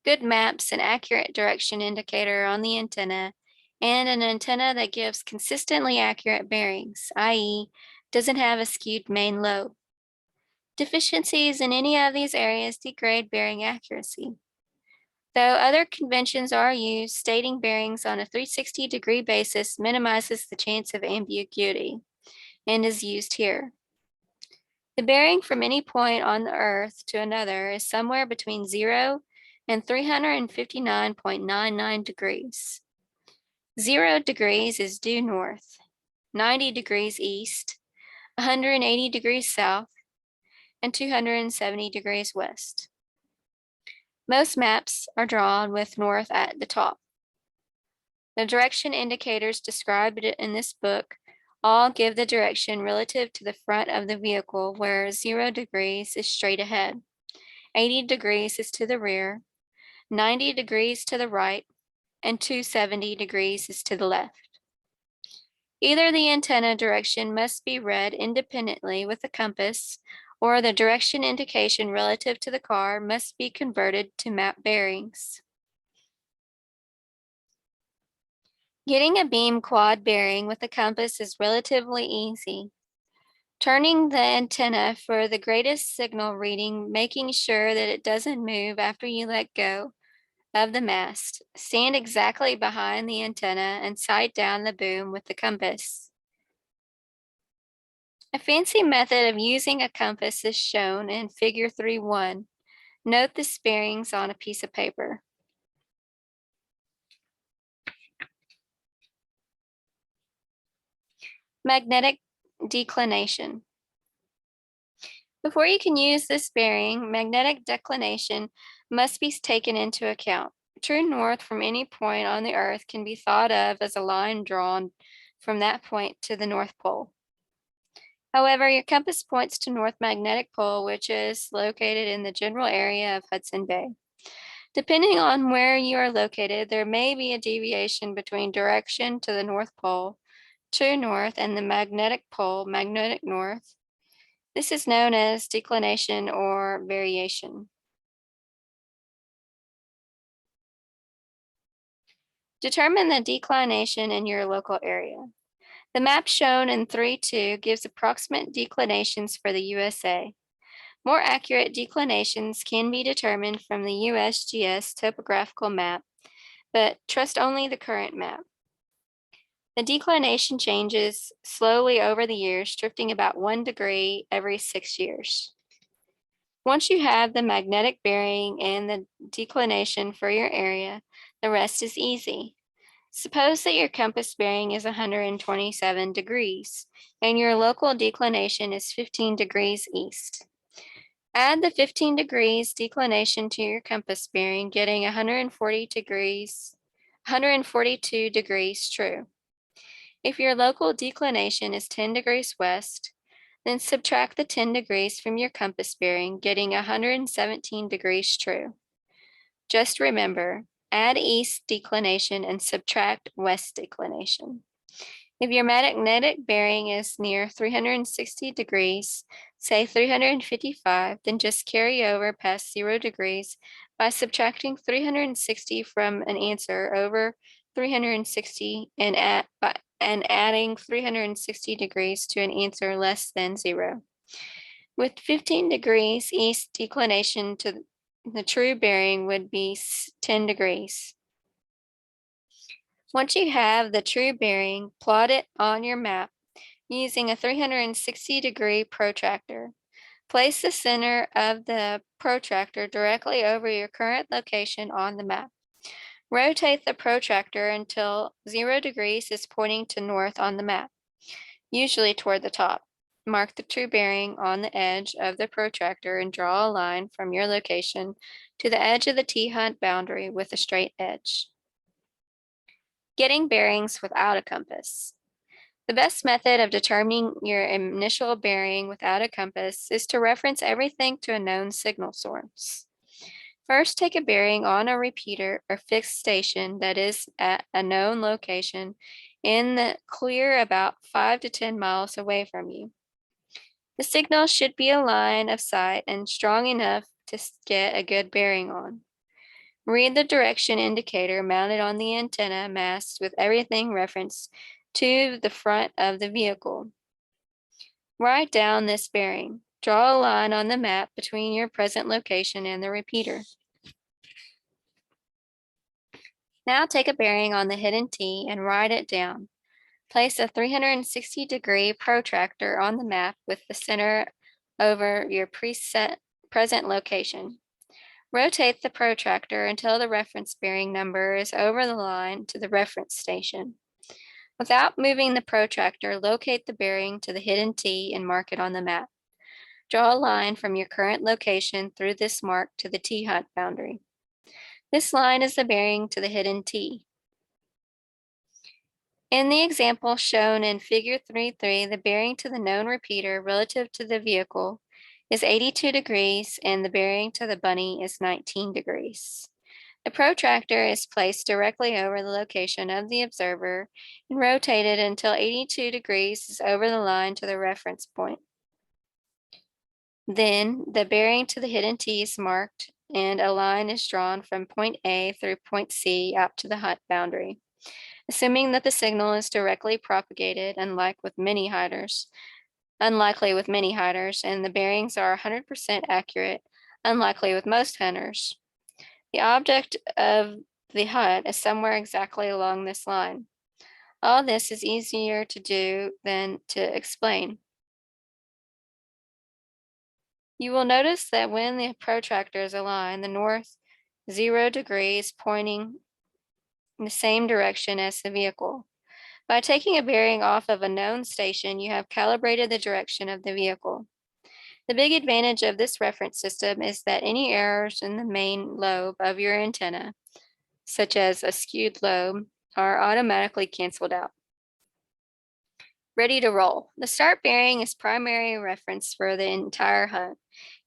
good maps, an accurate direction indicator on the antenna, and an antenna that gives consistently accurate bearings, i.e., doesn't have a skewed main lobe. Deficiencies in any of these areas degrade bearing accuracy. Though other conventions are used, stating bearings on a 360-degree basis minimizes the chance of ambiguity and is used here. The bearing from any point on the Earth to another is somewhere between 0 and 359.99 degrees. 0 degrees is due north, 90 degrees east, 180 degrees south, and 270 degrees west. Most maps are drawn with north at the top. The direction indicators described in this book all give the direction relative to the front of the vehicle, where 0 degrees is straight ahead, 80 degrees is to the rear, 90 degrees to the right, and 270 degrees is to the left. Either the antenna direction must be read independently with the compass, or the direction indication relative to the car must be converted to map bearings. Getting a beam quad bearing with a compass is relatively easy. Turning the antenna for the greatest signal reading, making sure that it doesn't move after you let go of the mast. Stand exactly behind the antenna and sight down the boom with the compass. A fancy method of using a compass is shown in Figure 3.1. Note the bearings on a piece of paper. Magnetic declination. Before you can use this bearing, magnetic declination must be taken into account. True north from any point on the Earth can be thought of as a line drawn from that point to the North Pole. However, your compass points to North Magnetic Pole, which is located in the general area of Hudson Bay. Depending on where you are located, there may be a deviation between direction to the North Pole, true north, and the magnetic pole, magnetic north. This is known as declination or variation. Determine the declination in your local area. The map shown in 3.2 gives approximate declinations for the USA. More accurate declinations can be determined from the USGS topographical map, but trust only the current map. The declination changes slowly over the years, drifting about 1 degree every 6 years. Once you have the magnetic bearing and the declination for your area, the rest is easy. Suppose that your compass bearing is 127 degrees and your local declination is 15 degrees east. Add the 15 degrees declination to your compass bearing, getting 142 degrees true. If your local declination is 10 degrees west, then subtract the 10 degrees from your compass bearing, getting 117 degrees true. Just remember, add east declination and subtract west declination. If your magnetic bearing is near 360 degrees, say 355, then just carry over past 0 degrees by subtracting 360 from an answer over 360 and adding 360 degrees to an answer less than 0. With 15 degrees east declination to the true bearing would be 10 degrees. Once you have the true bearing, plot it on your map using a 360-degree protractor. Place the center of the protractor directly over your current location on the map. Rotate the protractor until 0 degrees is pointing to north on the map, usually toward the top. Mark the true bearing on the edge of the protractor and draw a line from your location to the edge of the T-hunt boundary with a straight edge. Getting bearings without a compass. The best method of determining your initial bearing without a compass is to reference everything to a known signal source. First, take a bearing on a repeater or fixed station that is at a known location in the clear about 5 to 10 miles away from you. The signal should be a line of sight and strong enough to get a good bearing on. Read the direction indicator mounted on the antenna mast with everything referenced to the front of the vehicle. Write down this bearing. Draw a line on the map between your present location and the repeater. Now take a bearing on the hidden T and write it down. Place a 360-degree protractor on the map with the center over your present location. Rotate the protractor until the reference bearing number is over the line to the reference station. Without moving the protractor, locate the bearing to the hidden T and mark it on the map. Draw a line from your current location through this mark to the T-hunt boundary. This line is the bearing to the hidden T. In the example shown in Figure 3.3, the bearing to the known repeater relative to the vehicle is 82 degrees and the bearing to the bunny is 19 degrees. The protractor is placed directly over the location of the observer and rotated until 82 degrees is over the line to the reference point. Then the bearing to the hidden T is marked and a line is drawn from point A through point C out to the hunt boundary. Assuming that the signal is directly propagated, unlikely with many hiders, and the bearings are 100% accurate, unlikely with most hunters. The object of the hunt is somewhere exactly along this line. All this is easier to do than to explain. You will notice that when the protractor is aligned, the north 0 degrees pointing in the same direction as the vehicle. By taking a bearing off of a known station, you have calibrated the direction of the vehicle. The big advantage of this reference system is that any errors in the main lobe of your antenna, such as a skewed lobe, are automatically canceled out. Ready to roll. The start bearing is primary reference for the entire hunt.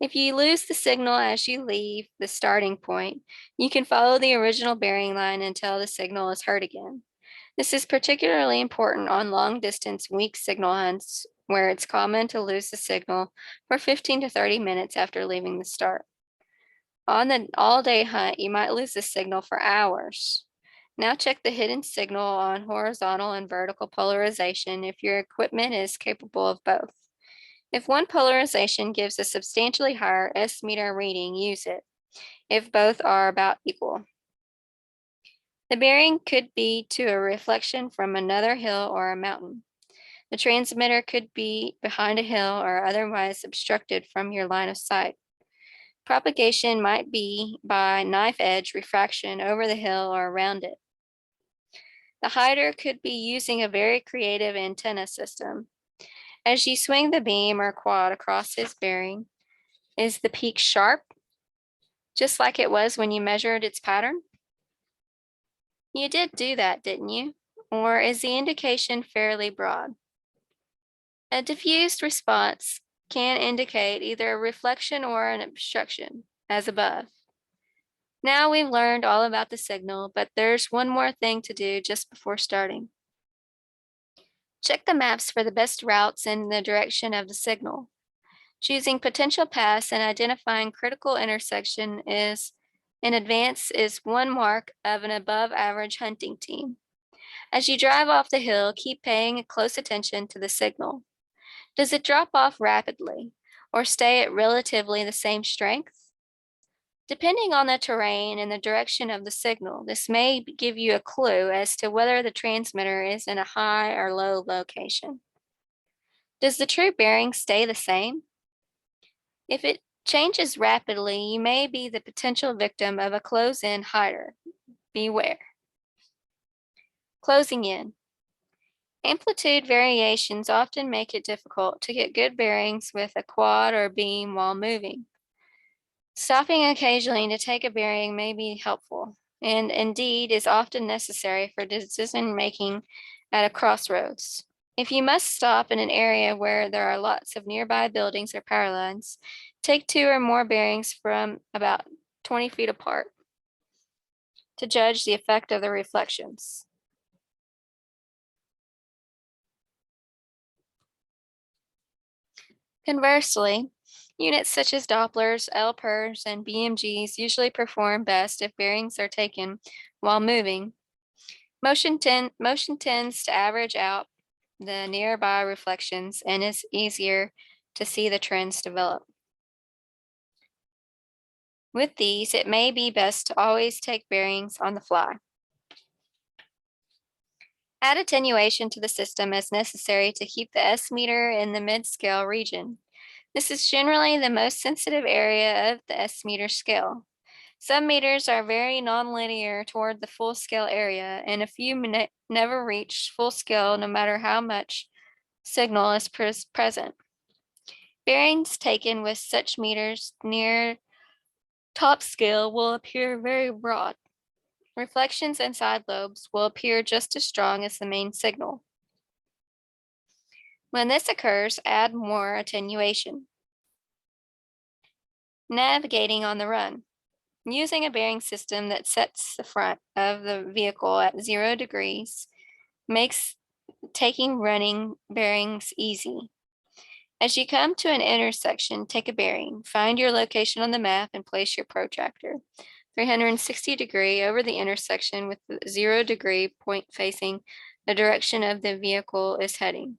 If you lose the signal as you leave the starting point, you can follow the original bearing line until the signal is heard again. This is particularly important on long-distance weak signal hunts where it's common to lose the signal for 15 to 30 minutes after leaving the start. On the all-day hunt, you might lose the signal for hours. Now check the hidden signal on horizontal and vertical polarization if your equipment is capable of both. If one polarization gives a substantially higher S-meter reading, use it. If both are about equal. The bearing could be to a reflection from another hill or a mountain. The transmitter could be behind a hill or otherwise obstructed from your line of sight. Propagation might be by knife edge refraction over the hill or around it. The hider could be using a very creative antenna system. As you swing the beam or quad across his bearing, is the peak sharp, just like it was when you measured its pattern? You did do that, didn't you? Or is the indication fairly broad? A diffused response can indicate either a reflection or an obstruction, as above. Now we've learned all about the signal, but there's one more thing to do just before starting. Check the maps for the best routes in the direction of the signal. Choosing potential paths and identifying critical intersection in advance is one mark of an above average hunting team. As you drive off the hill, keep paying close attention to the signal. Does it drop off rapidly or stay at relatively the same strength? Depending on the terrain and the direction of the signal, this may give you a clue as to whether the transmitter is in a high or low location. Does the true bearing stay the same? If it changes rapidly, you may be the potential victim of a close-in hider. Beware. Closing in. Amplitude variations often make it difficult to get good bearings with a quad or beam while moving. Stopping occasionally to take a bearing may be helpful, and indeed is often necessary for decision making at a crossroads. If you must stop in an area where there are lots of nearby buildings or power lines, take 2 or more bearings from about 20 feet apart to judge the effect of the reflections. Conversely, units such as Dopplers, LPERs, and BMGs usually perform best if bearings are taken while moving. Motion tends to average out the nearby reflections and is easier to see the trends develop. With these, it may be best to always take bearings on the fly. Add attenuation to the system as necessary to keep the S meter in the mid-scale region. This is generally the most sensitive area of the S meter scale. Some meters are very nonlinear toward the full scale area, and a few never reach full scale no matter how much signal is present. Bearings taken with such meters near top scale will appear very broad. Reflections and side lobes will appear just as strong as the main signal. When this occurs, add more attenuation. Navigating on the run. Using a bearing system that sets the front of the vehicle at 0 degrees makes taking running bearings easy. As you come to an intersection, take a bearing, find your location on the map, and place your protractor 360 degree over the intersection with the 0 degree point facing the direction of the vehicle is heading.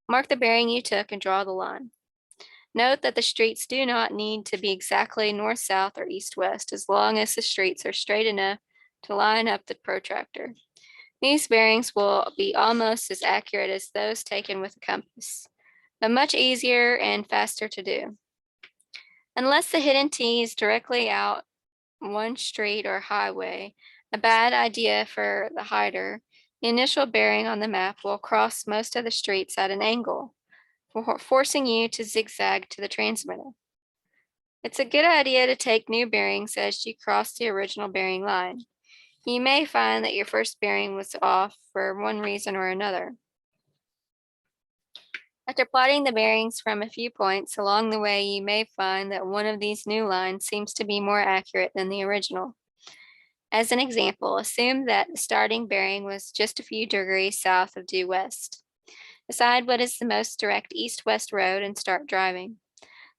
Mark the bearing you took and draw the line. Note that the streets do not need to be exactly north-south or east-west as long as the streets are straight enough to line up the protractor. These bearings will be almost as accurate as those taken with a compass, but much easier and faster to do. Unless the hidden T is directly out one street or highway, a bad idea for the hider, the initial bearing on the map will cross most of the streets at an angle, forcing you to zigzag to the transmitter. It's a good idea to take new bearings as you cross the original bearing line. You may find that your first bearing was off for one reason or another. After plotting the bearings from a few points along the way, you may find that one of these new lines seems to be more accurate than the original. As an example, assume that the starting bearing was just a few degrees south of due west. Decide what is the most direct east-west road and start driving.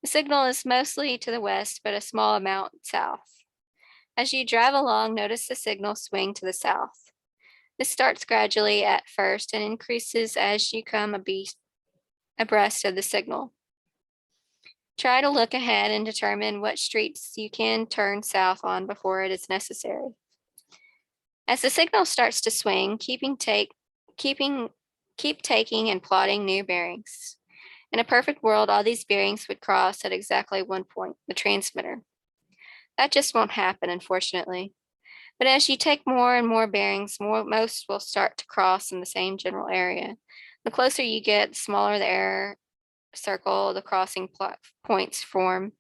The signal is mostly to the west, but a small amount south. As you drive along, notice the signal swing to the south. This starts gradually at first and increases as you come abreast of the signal. Try to look ahead and determine what streets you can turn south on before it is necessary. As the signal starts to swing, keep taking and plotting new bearings. In a perfect world, all these bearings would cross at exactly one point, the transmitter. That just won't happen, unfortunately. But as you take more and more bearings, most will start to cross in the same general area. The closer you get, the smaller the error circle the crossing points form,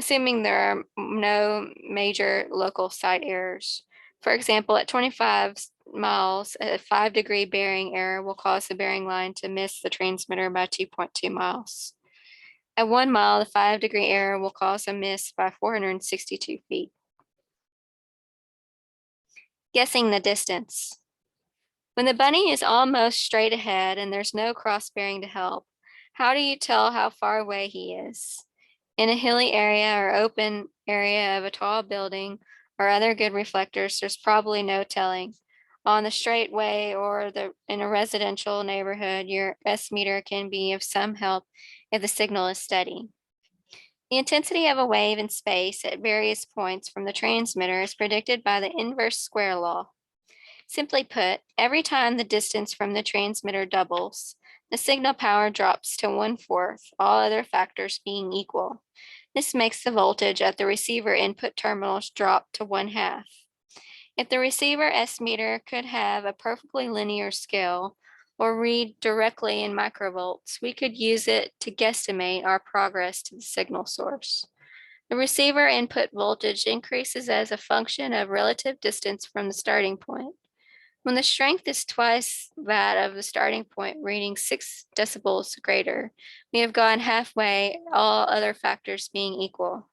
assuming there are no major local site errors. For example, at 25 miles, a 5-degree bearing error will cause the bearing line to miss the transmitter by 2.2 miles. At 1 mile, the 5-degree error will cause a miss by 462 feet. Guessing the distance. When the bunny is almost straight ahead and there's no cross bearing to help, how do you tell how far away he is? In a hilly area or open area of a tall building or other good reflectors, there's probably no telling. On the straightway or in a residential neighborhood, your S meter can be of some help if the signal is steady. The intensity of a wave in space at various points from the transmitter is predicted by the inverse square law. Simply put, every time the distance from the transmitter doubles, the signal power drops to 1/4, all other factors being equal. This makes the voltage at the receiver input terminals drop to 1/2. If the receiver S meter could have a perfectly linear scale or read directly in microvolts, we could use it to guesstimate our progress to the signal source. The receiver input voltage increases as a function of relative distance from the starting point. When the strength is twice that of the starting point, reading 6 decibels greater, we have gone halfway, all other factors being equal.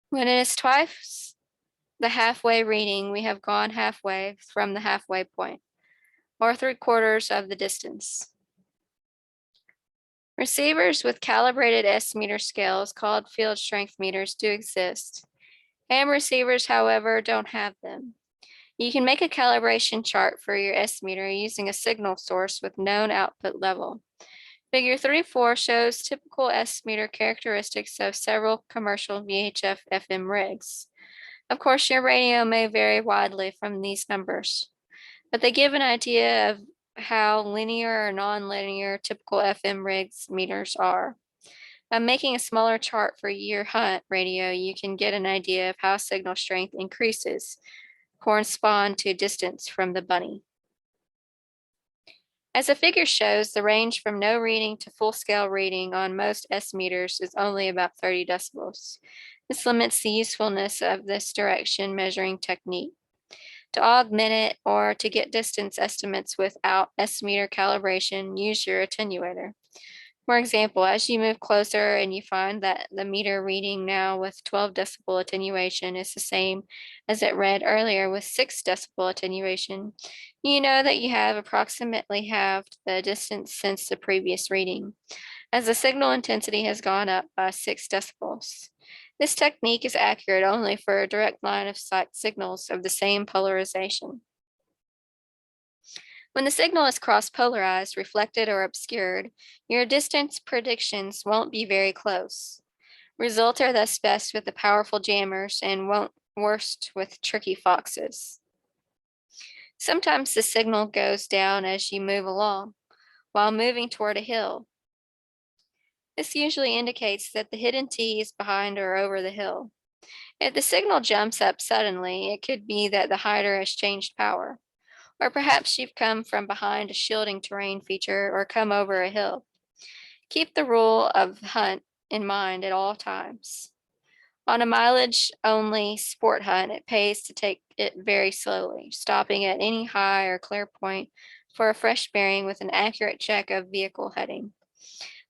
When it is twice the halfway reading, we have gone halfway from the halfway point, or 3/4 of the distance. Receivers with calibrated S meter scales called field strength meters do exist. Ham receivers, however, don't have them. You can make a calibration chart for your S meter using a signal source with known output level. Figure 3.4 shows typical S meter characteristics of several commercial VHF FM rigs. Of course, your radio may vary widely from these numbers, but they give an idea of how linear or non-linear typical FM rigs meters are. By making a smaller chart for your Hunt radio, you can get an idea of how signal strength increases correspond to distance from the bunny. As the figure shows, the range from no reading to full-scale reading on most S meters is only about 30 decibels. This limits the usefulness of this direction measuring technique. To augment it or to get distance estimates without S meter calibration, use your attenuator. For example, as you move closer and you find that the meter reading now with 12 decibel attenuation is the same as it read earlier with 6 decibel attenuation, you know that you have approximately halved the distance since the previous reading, as the signal intensity has gone up by 6 decibels. This technique is accurate only for direct line of sight signals of the same polarization. When the signal is cross-polarized, reflected, or obscured, your distance predictions won't be very close. Results are thus best with the powerful jammers and worst with tricky foxes. Sometimes the signal goes down as you move along, while moving toward a hill. This usually indicates that the hidden T is behind or over the hill. If the signal jumps up suddenly, it could be that the hider has changed power. Or perhaps you've come from behind a shielding terrain feature or come over a hill. Keep the rule of hunt in mind at all times. On a mileage-only sport hunt, it pays to take it very slowly, stopping at any high or clear point for a fresh bearing with an accurate check of vehicle heading.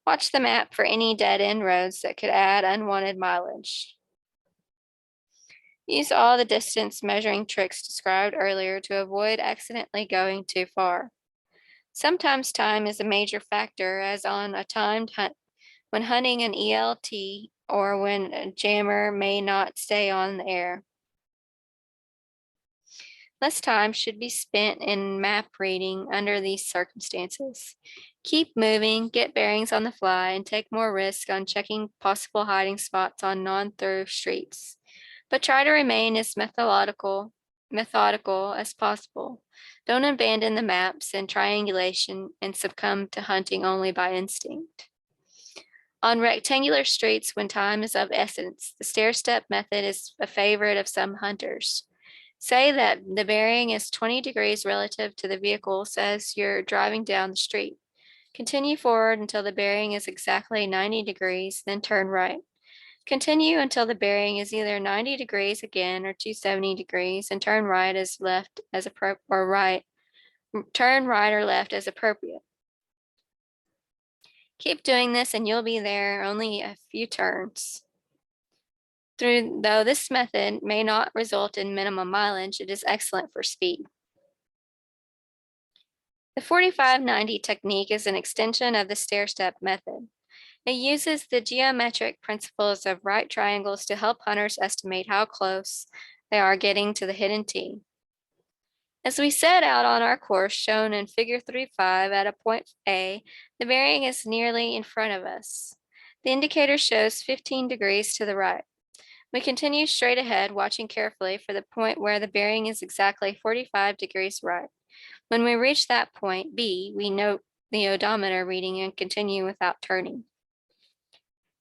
Watch the map for any dead-end roads that could add unwanted mileage. Use all the distance measuring tricks described earlier to avoid accidentally going too far. Sometimes time is a major factor, as on a timed hunt when hunting an ELT or when a jammer may not stay on the air. Less time should be spent in map reading under these circumstances. Keep moving, get bearings on the fly, and take more risk on checking possible hiding spots on non-through streets. But try to remain as methodical as possible. Don't abandon the maps and triangulation and succumb to hunting only by instinct. On rectangular streets, when time is of essence, the stair-step method is a favorite of some hunters. Say that the bearing is 20 degrees relative to the vehicles as you're driving down the street. Continue forward until the bearing is exactly 90 degrees, then turn right. Continue until the bearing is either 90 degrees again or 270 degrees, and turn right or left as appropriate. Keep doing this and you'll be there only a few turns. Though this method may not result in minimum mileage, it is excellent for speed. The 45-90 technique is an extension of the stair-step method. It uses the geometric principles of right triangles to help hunters estimate how close they are getting to the hidden T. As we set out on our course shown in figure 3.5 at a point A, the bearing is nearly in front of us. The indicator shows 15 degrees to the right. We continue straight ahead, watching carefully for the point where the bearing is exactly 45 degrees right. When we reach that point, B, we note the odometer reading and continue without turning.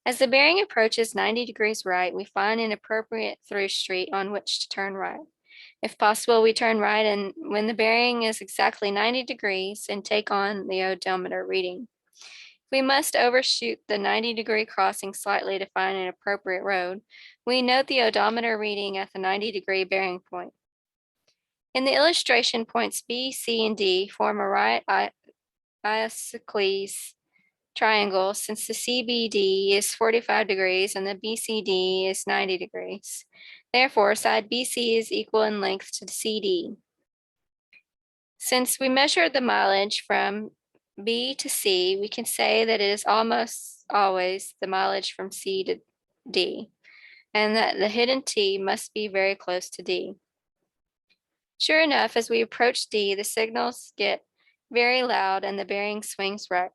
As the bearing approaches 90 degrees right, we find an appropriate through street on which to turn right. If possible, we turn right and when the bearing is exactly 90 degrees and take on the odometer reading. We must overshoot the 90-degree crossing slightly to find an appropriate road. We note the odometer reading at the 90-degree bearing point. In the illustration, points B, C, and D form a right isosceles triangle since the CBD is 45 degrees and the BCD is 90 degrees. Therefore, side BC is equal in length to the CD. Since we measured the mileage from B to C, we can say that it is almost always the mileage from C to D, and that the hidden T must be very close to D. Sure enough, as we approach D, the signals get very loud and the bearing swings right.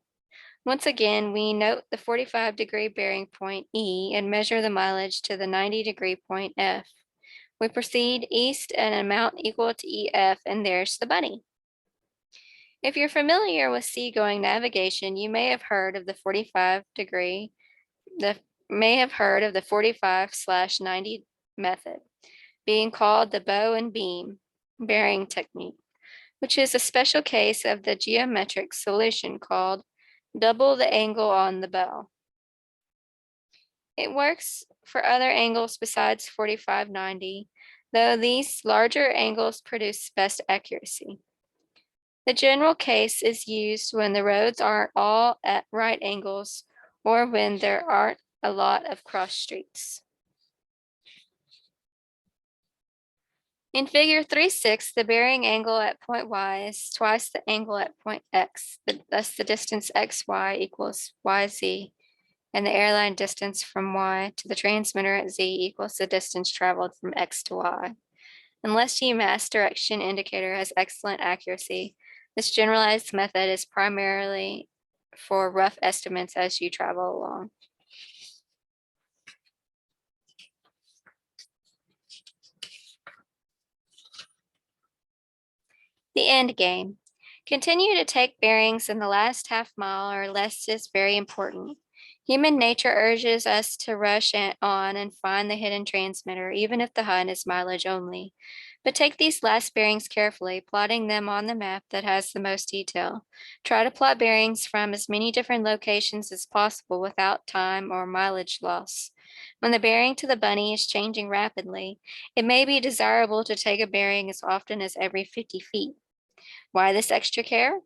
Once again, we note the 45-degree bearing point E and measure the mileage to the 90-degree point F. We proceed east an amount equal to EF, and there's the bunny. If you're familiar with seagoing navigation, you may have heard of the 45/90 method, being called the bow and beam bearing technique, which is a special case of the geometric solution called double the angle on the bow. It works for other angles besides 45/90, though these larger angles produce best accuracy. The general case is used when the roads aren't all at right angles or when there aren't a lot of cross streets. In figure 3.6, the bearing angle at point Y is twice the angle at point X, thus the distance XY equals YZ, and the airline distance from Y to the transmitter at Z equals the distance traveled from X to Y. Unless GMAS direction indicator has excellent accuracy, this generalized method is primarily for rough estimates as you travel along. The end game. Continue to take bearings in the last half mile or less is very important. Human nature urges us to rush on and find the hidden transmitter, even if the HUD is mileage only. But take these last bearings carefully, plotting them on the map that has the most detail. Try to plot bearings from as many different locations as possible without time or mileage loss. When the bearing to the bunny is changing rapidly, it may be desirable to take a bearing as often as every 50 feet. Why this extra care?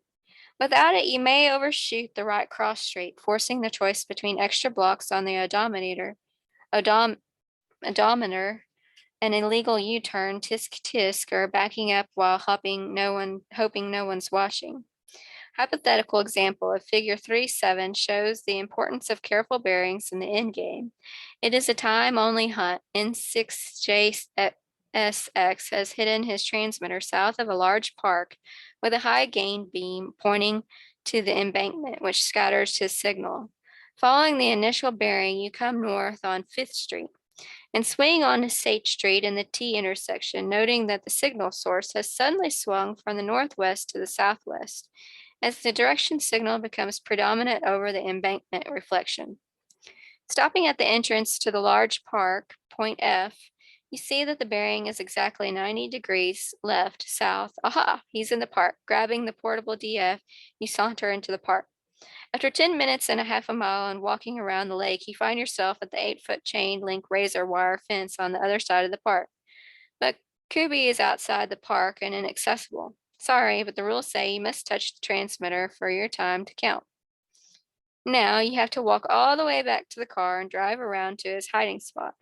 Without it, you may overshoot the right cross street, forcing the choice between extra blocks on the odometer, an illegal U-turn, tisk, or backing up while hoping no one's watching. Hypothetical example of figure 3.7 shows the importance of careful bearings in the end game. It is a time-only hunt. N6JSX has hidden his transmitter south of a large park with a high gain beam pointing to the embankment, which scatters his signal. Following the initial bearing, you come north on 5th Street and swing on to State Street in the T intersection, noting that the signal source has suddenly swung from the northwest to the southwest as the direction signal becomes predominant over the embankment reflection. Stopping at the entrance to the large park, point F, you see that the bearing is exactly 90 degrees left, south. Aha, he's in the park. Grabbing the portable DF, you saunter into the park. After 10 minutes and a half a mile and walking around the lake, you find yourself at the 8-foot chain link razor wire fence on the other side of the park. But Kubi is outside the park and inaccessible. Sorry, but the rules say you must touch the transmitter for your time to count. Now you have to walk all the way back to the car and drive around to his hiding spot.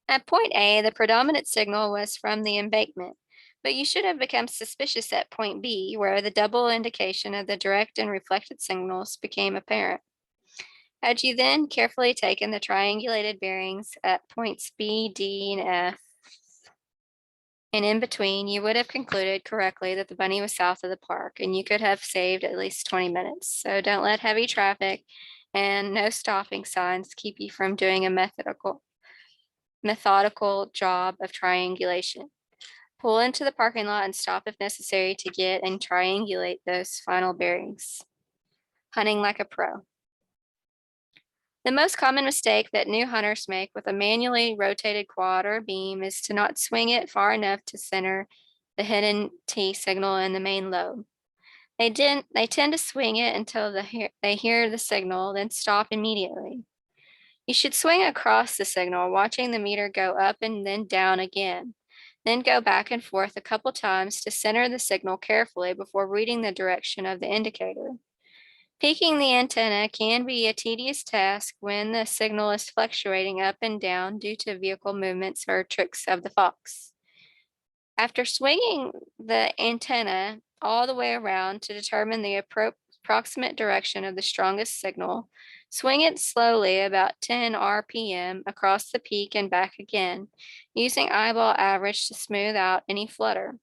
At point A, the predominant signal was from the embankment, but you should have become suspicious at point B, where the double indication of the direct and reflected signals became apparent. Had you then carefully taken the triangulated bearings at points B, D, and F, And in between, you would have concluded correctly that the bunny was south of the park, and you could have saved at least 20 minutes. So don't let heavy traffic and no stopping signs keep you from doing a methodical job of triangulation. Pull into the parking lot and stop if necessary to get and triangulate those final bearings. Hunting like a pro. The most common mistake that new hunters make with a manually rotated quad or beam is to not swing it far enough to center the hidden T signal in the main lobe. They tend to swing it until they hear the signal, then stop immediately. You should swing across the signal, watching the meter go up and then down again. Then go back and forth a couple times to center the signal carefully before reading the direction of the indicator. Peaking the antenna can be a tedious task when the signal is fluctuating up and down due to vehicle movements or tricks of the fox. After swinging the antenna all the way around to determine the approximate direction of the strongest signal, swing it slowly about 10 RPM across the peak and back again, using eyeball average to smooth out any flutter.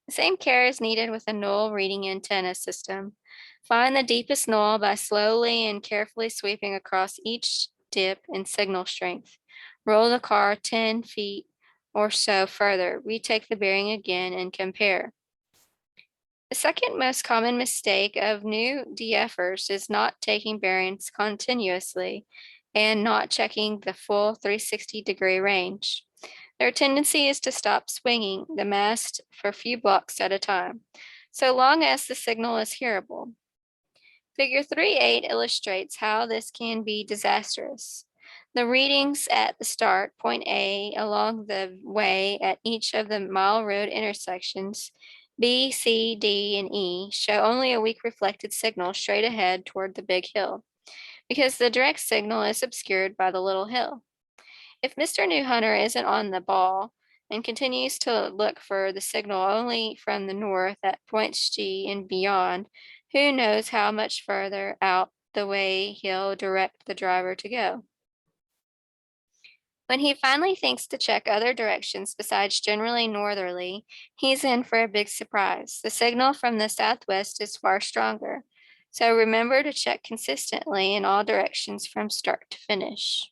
The same care is needed with a null reading antenna system. Find the deepest null by slowly and carefully sweeping across each dip in signal strength. Roll the car 10 feet or so further, retake the bearing again, and compare. The second most common mistake of new DFers is not taking bearings continuously and not checking the full 360-degree range. Their tendency is to stop swinging the mast for a few blocks at a time, so long as the signal is hearable. Figure 3.8 illustrates how this can be disastrous. The readings at the start, point A, along the way at each of the mile road intersections, B, C, D, and E, show only a weak reflected signal straight ahead toward the big hill, because the direct signal is obscured by the little hill. If Mr. New Hunter isn't on the ball and continues to look for the signal only from the north at points G and beyond, who knows how much further out the way he'll direct the driver to go. When he finally thinks to check other directions besides generally northerly, he's in for a big surprise. The signal from the southwest is far stronger, so remember to check consistently in all directions from start to finish.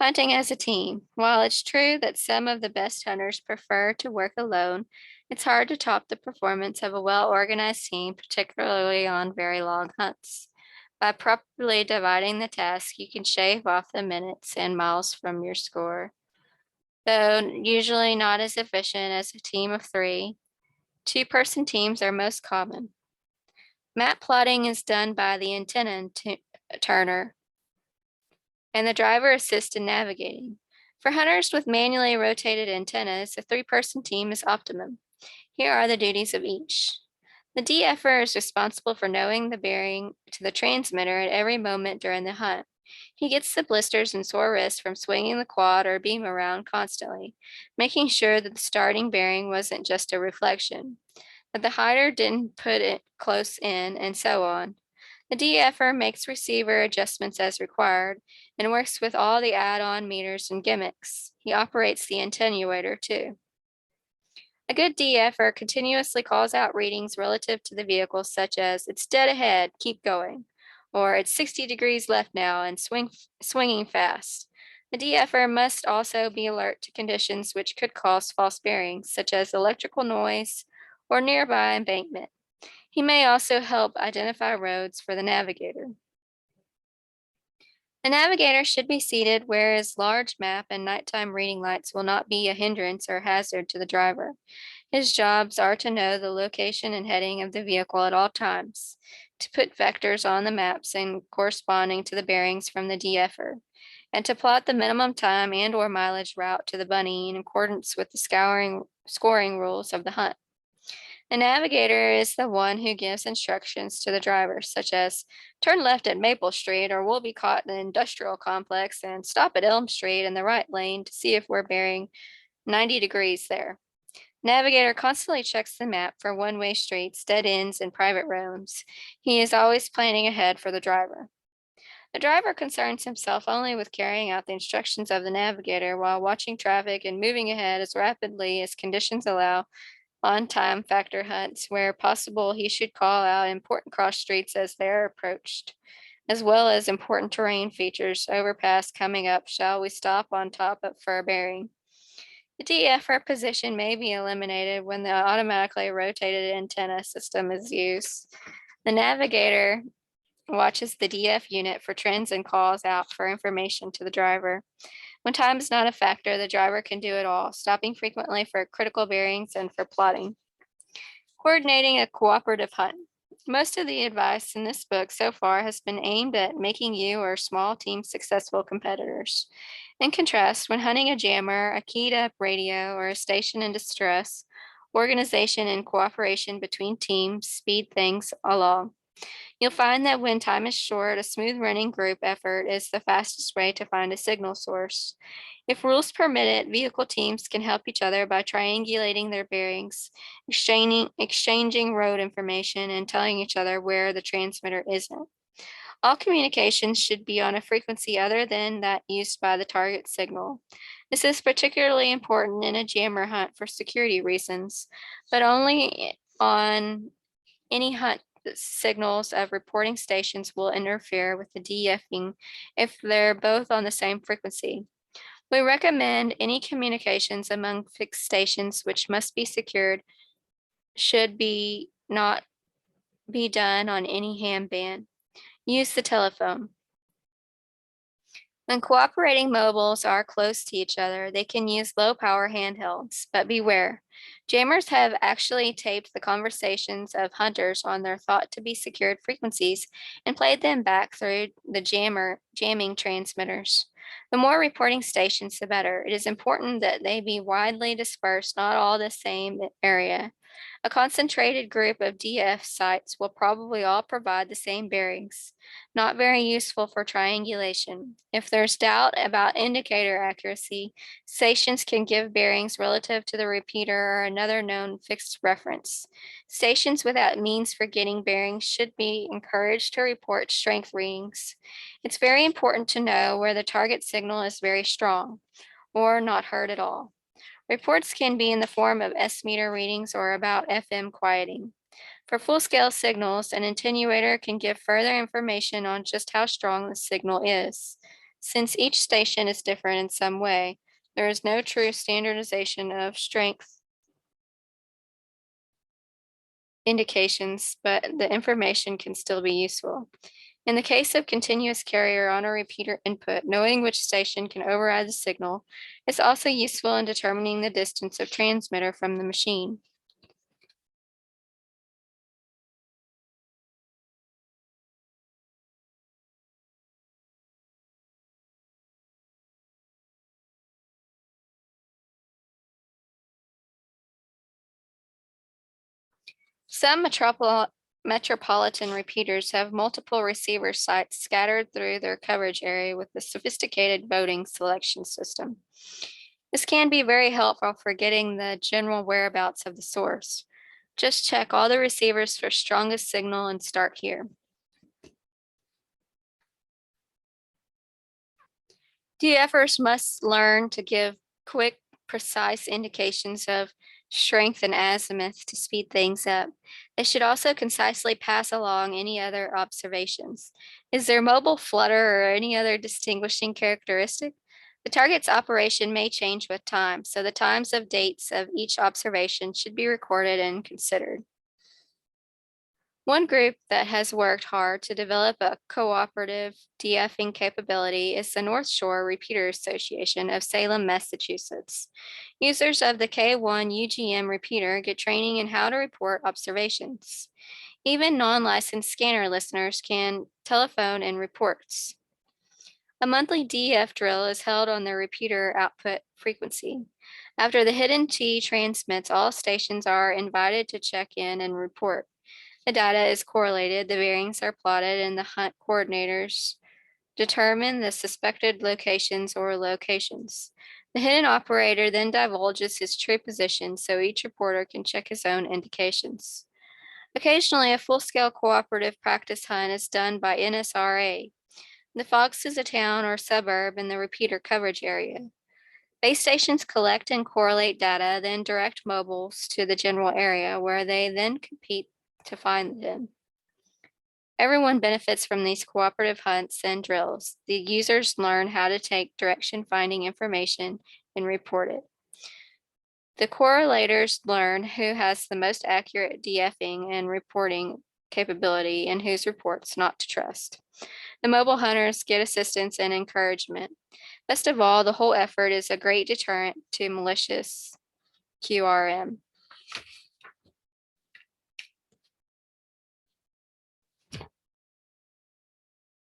Hunting as a team. While it's true that some of the best hunters prefer to work alone, it's hard to top the performance of a well-organized team, particularly on very long hunts. By properly dividing the task, you can shave off the minutes and miles from your score. Though usually not as efficient as a team of 3, two-person teams are most common. Map plotting is done by the antenna turner, and the driver assists in navigating. For hunters with manually rotated antennas, a 3-person team is optimum. Here are the duties of each. The DFer is responsible for knowing the bearing to the transmitter at every moment during the hunt. He gets the blisters and sore wrists from swinging the quad or beam around constantly, making sure that the starting bearing wasn't just a reflection, that the hider didn't put it close in, and so on. The DFer makes receiver adjustments as required and works with all the add-on meters and gimmicks. He operates the attenuator too. A good DFer continuously calls out readings relative to the vehicle, such as "it's dead ahead, keep going," or "it's 60 degrees left now and swinging fast." The DFer must also be alert to conditions which could cause false bearings, such as electrical noise or nearby embankment. He may also help identify roads for the navigator. The navigator should be seated where his large map and nighttime reading lights will not be a hindrance or hazard to the driver. His jobs are to know the location and heading of the vehicle at all times, to put vectors on the maps and corresponding to the bearings from the DFer, and to plot the minimum time and or mileage route to the bunny in accordance with the scoring rules of the hunt. The navigator is the one who gives instructions to the driver, such as "turn left at Maple Street or we'll be caught in the industrial complex, and stop at Elm Street in the right lane to see if we're bearing 90 degrees there." Navigator constantly checks the map for one-way streets, dead ends, and private roads. He is always planning ahead for the driver. The driver concerns himself only with carrying out the instructions of the navigator while watching traffic and moving ahead as rapidly as conditions allow. On time factor hunts, where possible, he should call out important cross streets as they are approached, as well as important terrain features. Overpass coming up. Shall we stop on top of for a bearing? The DF or position may be eliminated when the automatically rotated antenna system is used. The navigator watches the DF unit for trends and calls out for information to the driver. When time is not a factor, the driver can do it all, stopping frequently for critical bearings and for plotting. Coordinating a cooperative hunt. Most of the advice in this book so far has been aimed at making you or small teams successful competitors. In contrast, when hunting a jammer, a keyed up radio, or a station in distress, organization and cooperation between teams speed things along. You'll find that when time is short, a smooth running group effort is the fastest way to find a signal source. If rules permit it, vehicle teams can help each other by triangulating their bearings, exchanging road information, and telling each other where the transmitter isn't. All communications should be on a frequency other than that used by the target signal. This is particularly important in a jammer hunt for security reasons, but only on any hunt signals of reporting stations will interfere with the DFing if they're both on the same frequency. We recommend any communications among fixed stations which must be secured should be not be done on any ham band. Use the telephone. When cooperating mobiles are close to each other, they can use low power handhelds, but beware. Jammers have actually taped the conversations of hunters on their thought to be secured frequencies and played them back through the jamming transmitters. The more reporting stations, the better. It is important that they be widely dispersed, not all the same area. A concentrated group of DF sites will probably all provide the same bearings, not very useful for triangulation. If there's doubt about indicator accuracy, stations can give bearings relative to the repeater or another known fixed reference. Stations without means for getting bearings should be encouraged to report strength readings. It's very important to know where the target signal is very strong or not heard at all. Reports can be in the form of S-meter readings or about FM quieting. For full-scale signals, an attenuator can give further information on just how strong the signal is. Since each station is different in some way, there is no true standardization of strength indications, but the information can still be useful. In the case of continuous carrier on a repeater input, knowing which station can override the signal is also useful in determining the distance of transmitter from the machine. Some metropolitan repeaters have multiple receiver sites scattered through their coverage area with a sophisticated voting selection system. This can be very helpful for getting the general whereabouts of the source. Just check all the receivers for strongest signal and start here. DFers must learn to give quick, precise indications of strength and azimuth to speed things up. They should also concisely pass along any other observations. Is there mobile flutter or any other distinguishing characteristic? The target's operation may change with time, so the times of dates of each observation should be recorded and considered. One group that has worked hard to develop a cooperative DFing capability is the North Shore Repeater Association of Salem, Massachusetts. Users of the K1 UGM repeater get training in how to report observations. Even non-licensed scanner listeners can telephone in reports. A monthly DF drill is held on the repeater output frequency. After the hidden T transmits, all stations are invited to check in and report. The data is correlated, the bearings are plotted, and the hunt coordinators determine the suspected locations or locations. The hidden operator then divulges his true position so each reporter can check his own indications. Occasionally, a full-scale cooperative practice hunt is done by NSRA. The Fox is a town or suburb in the repeater coverage area. Base stations collect and correlate data, then direct mobiles to the general area where they then compete to find them. Everyone benefits from these cooperative hunts and drills. The users learn how to take direction finding information and report it. The correlators learn who has the most accurate DFing and reporting capability and whose reports not to trust. The mobile hunters get assistance and encouragement. Best of all, the whole effort is a great deterrent to malicious QRM.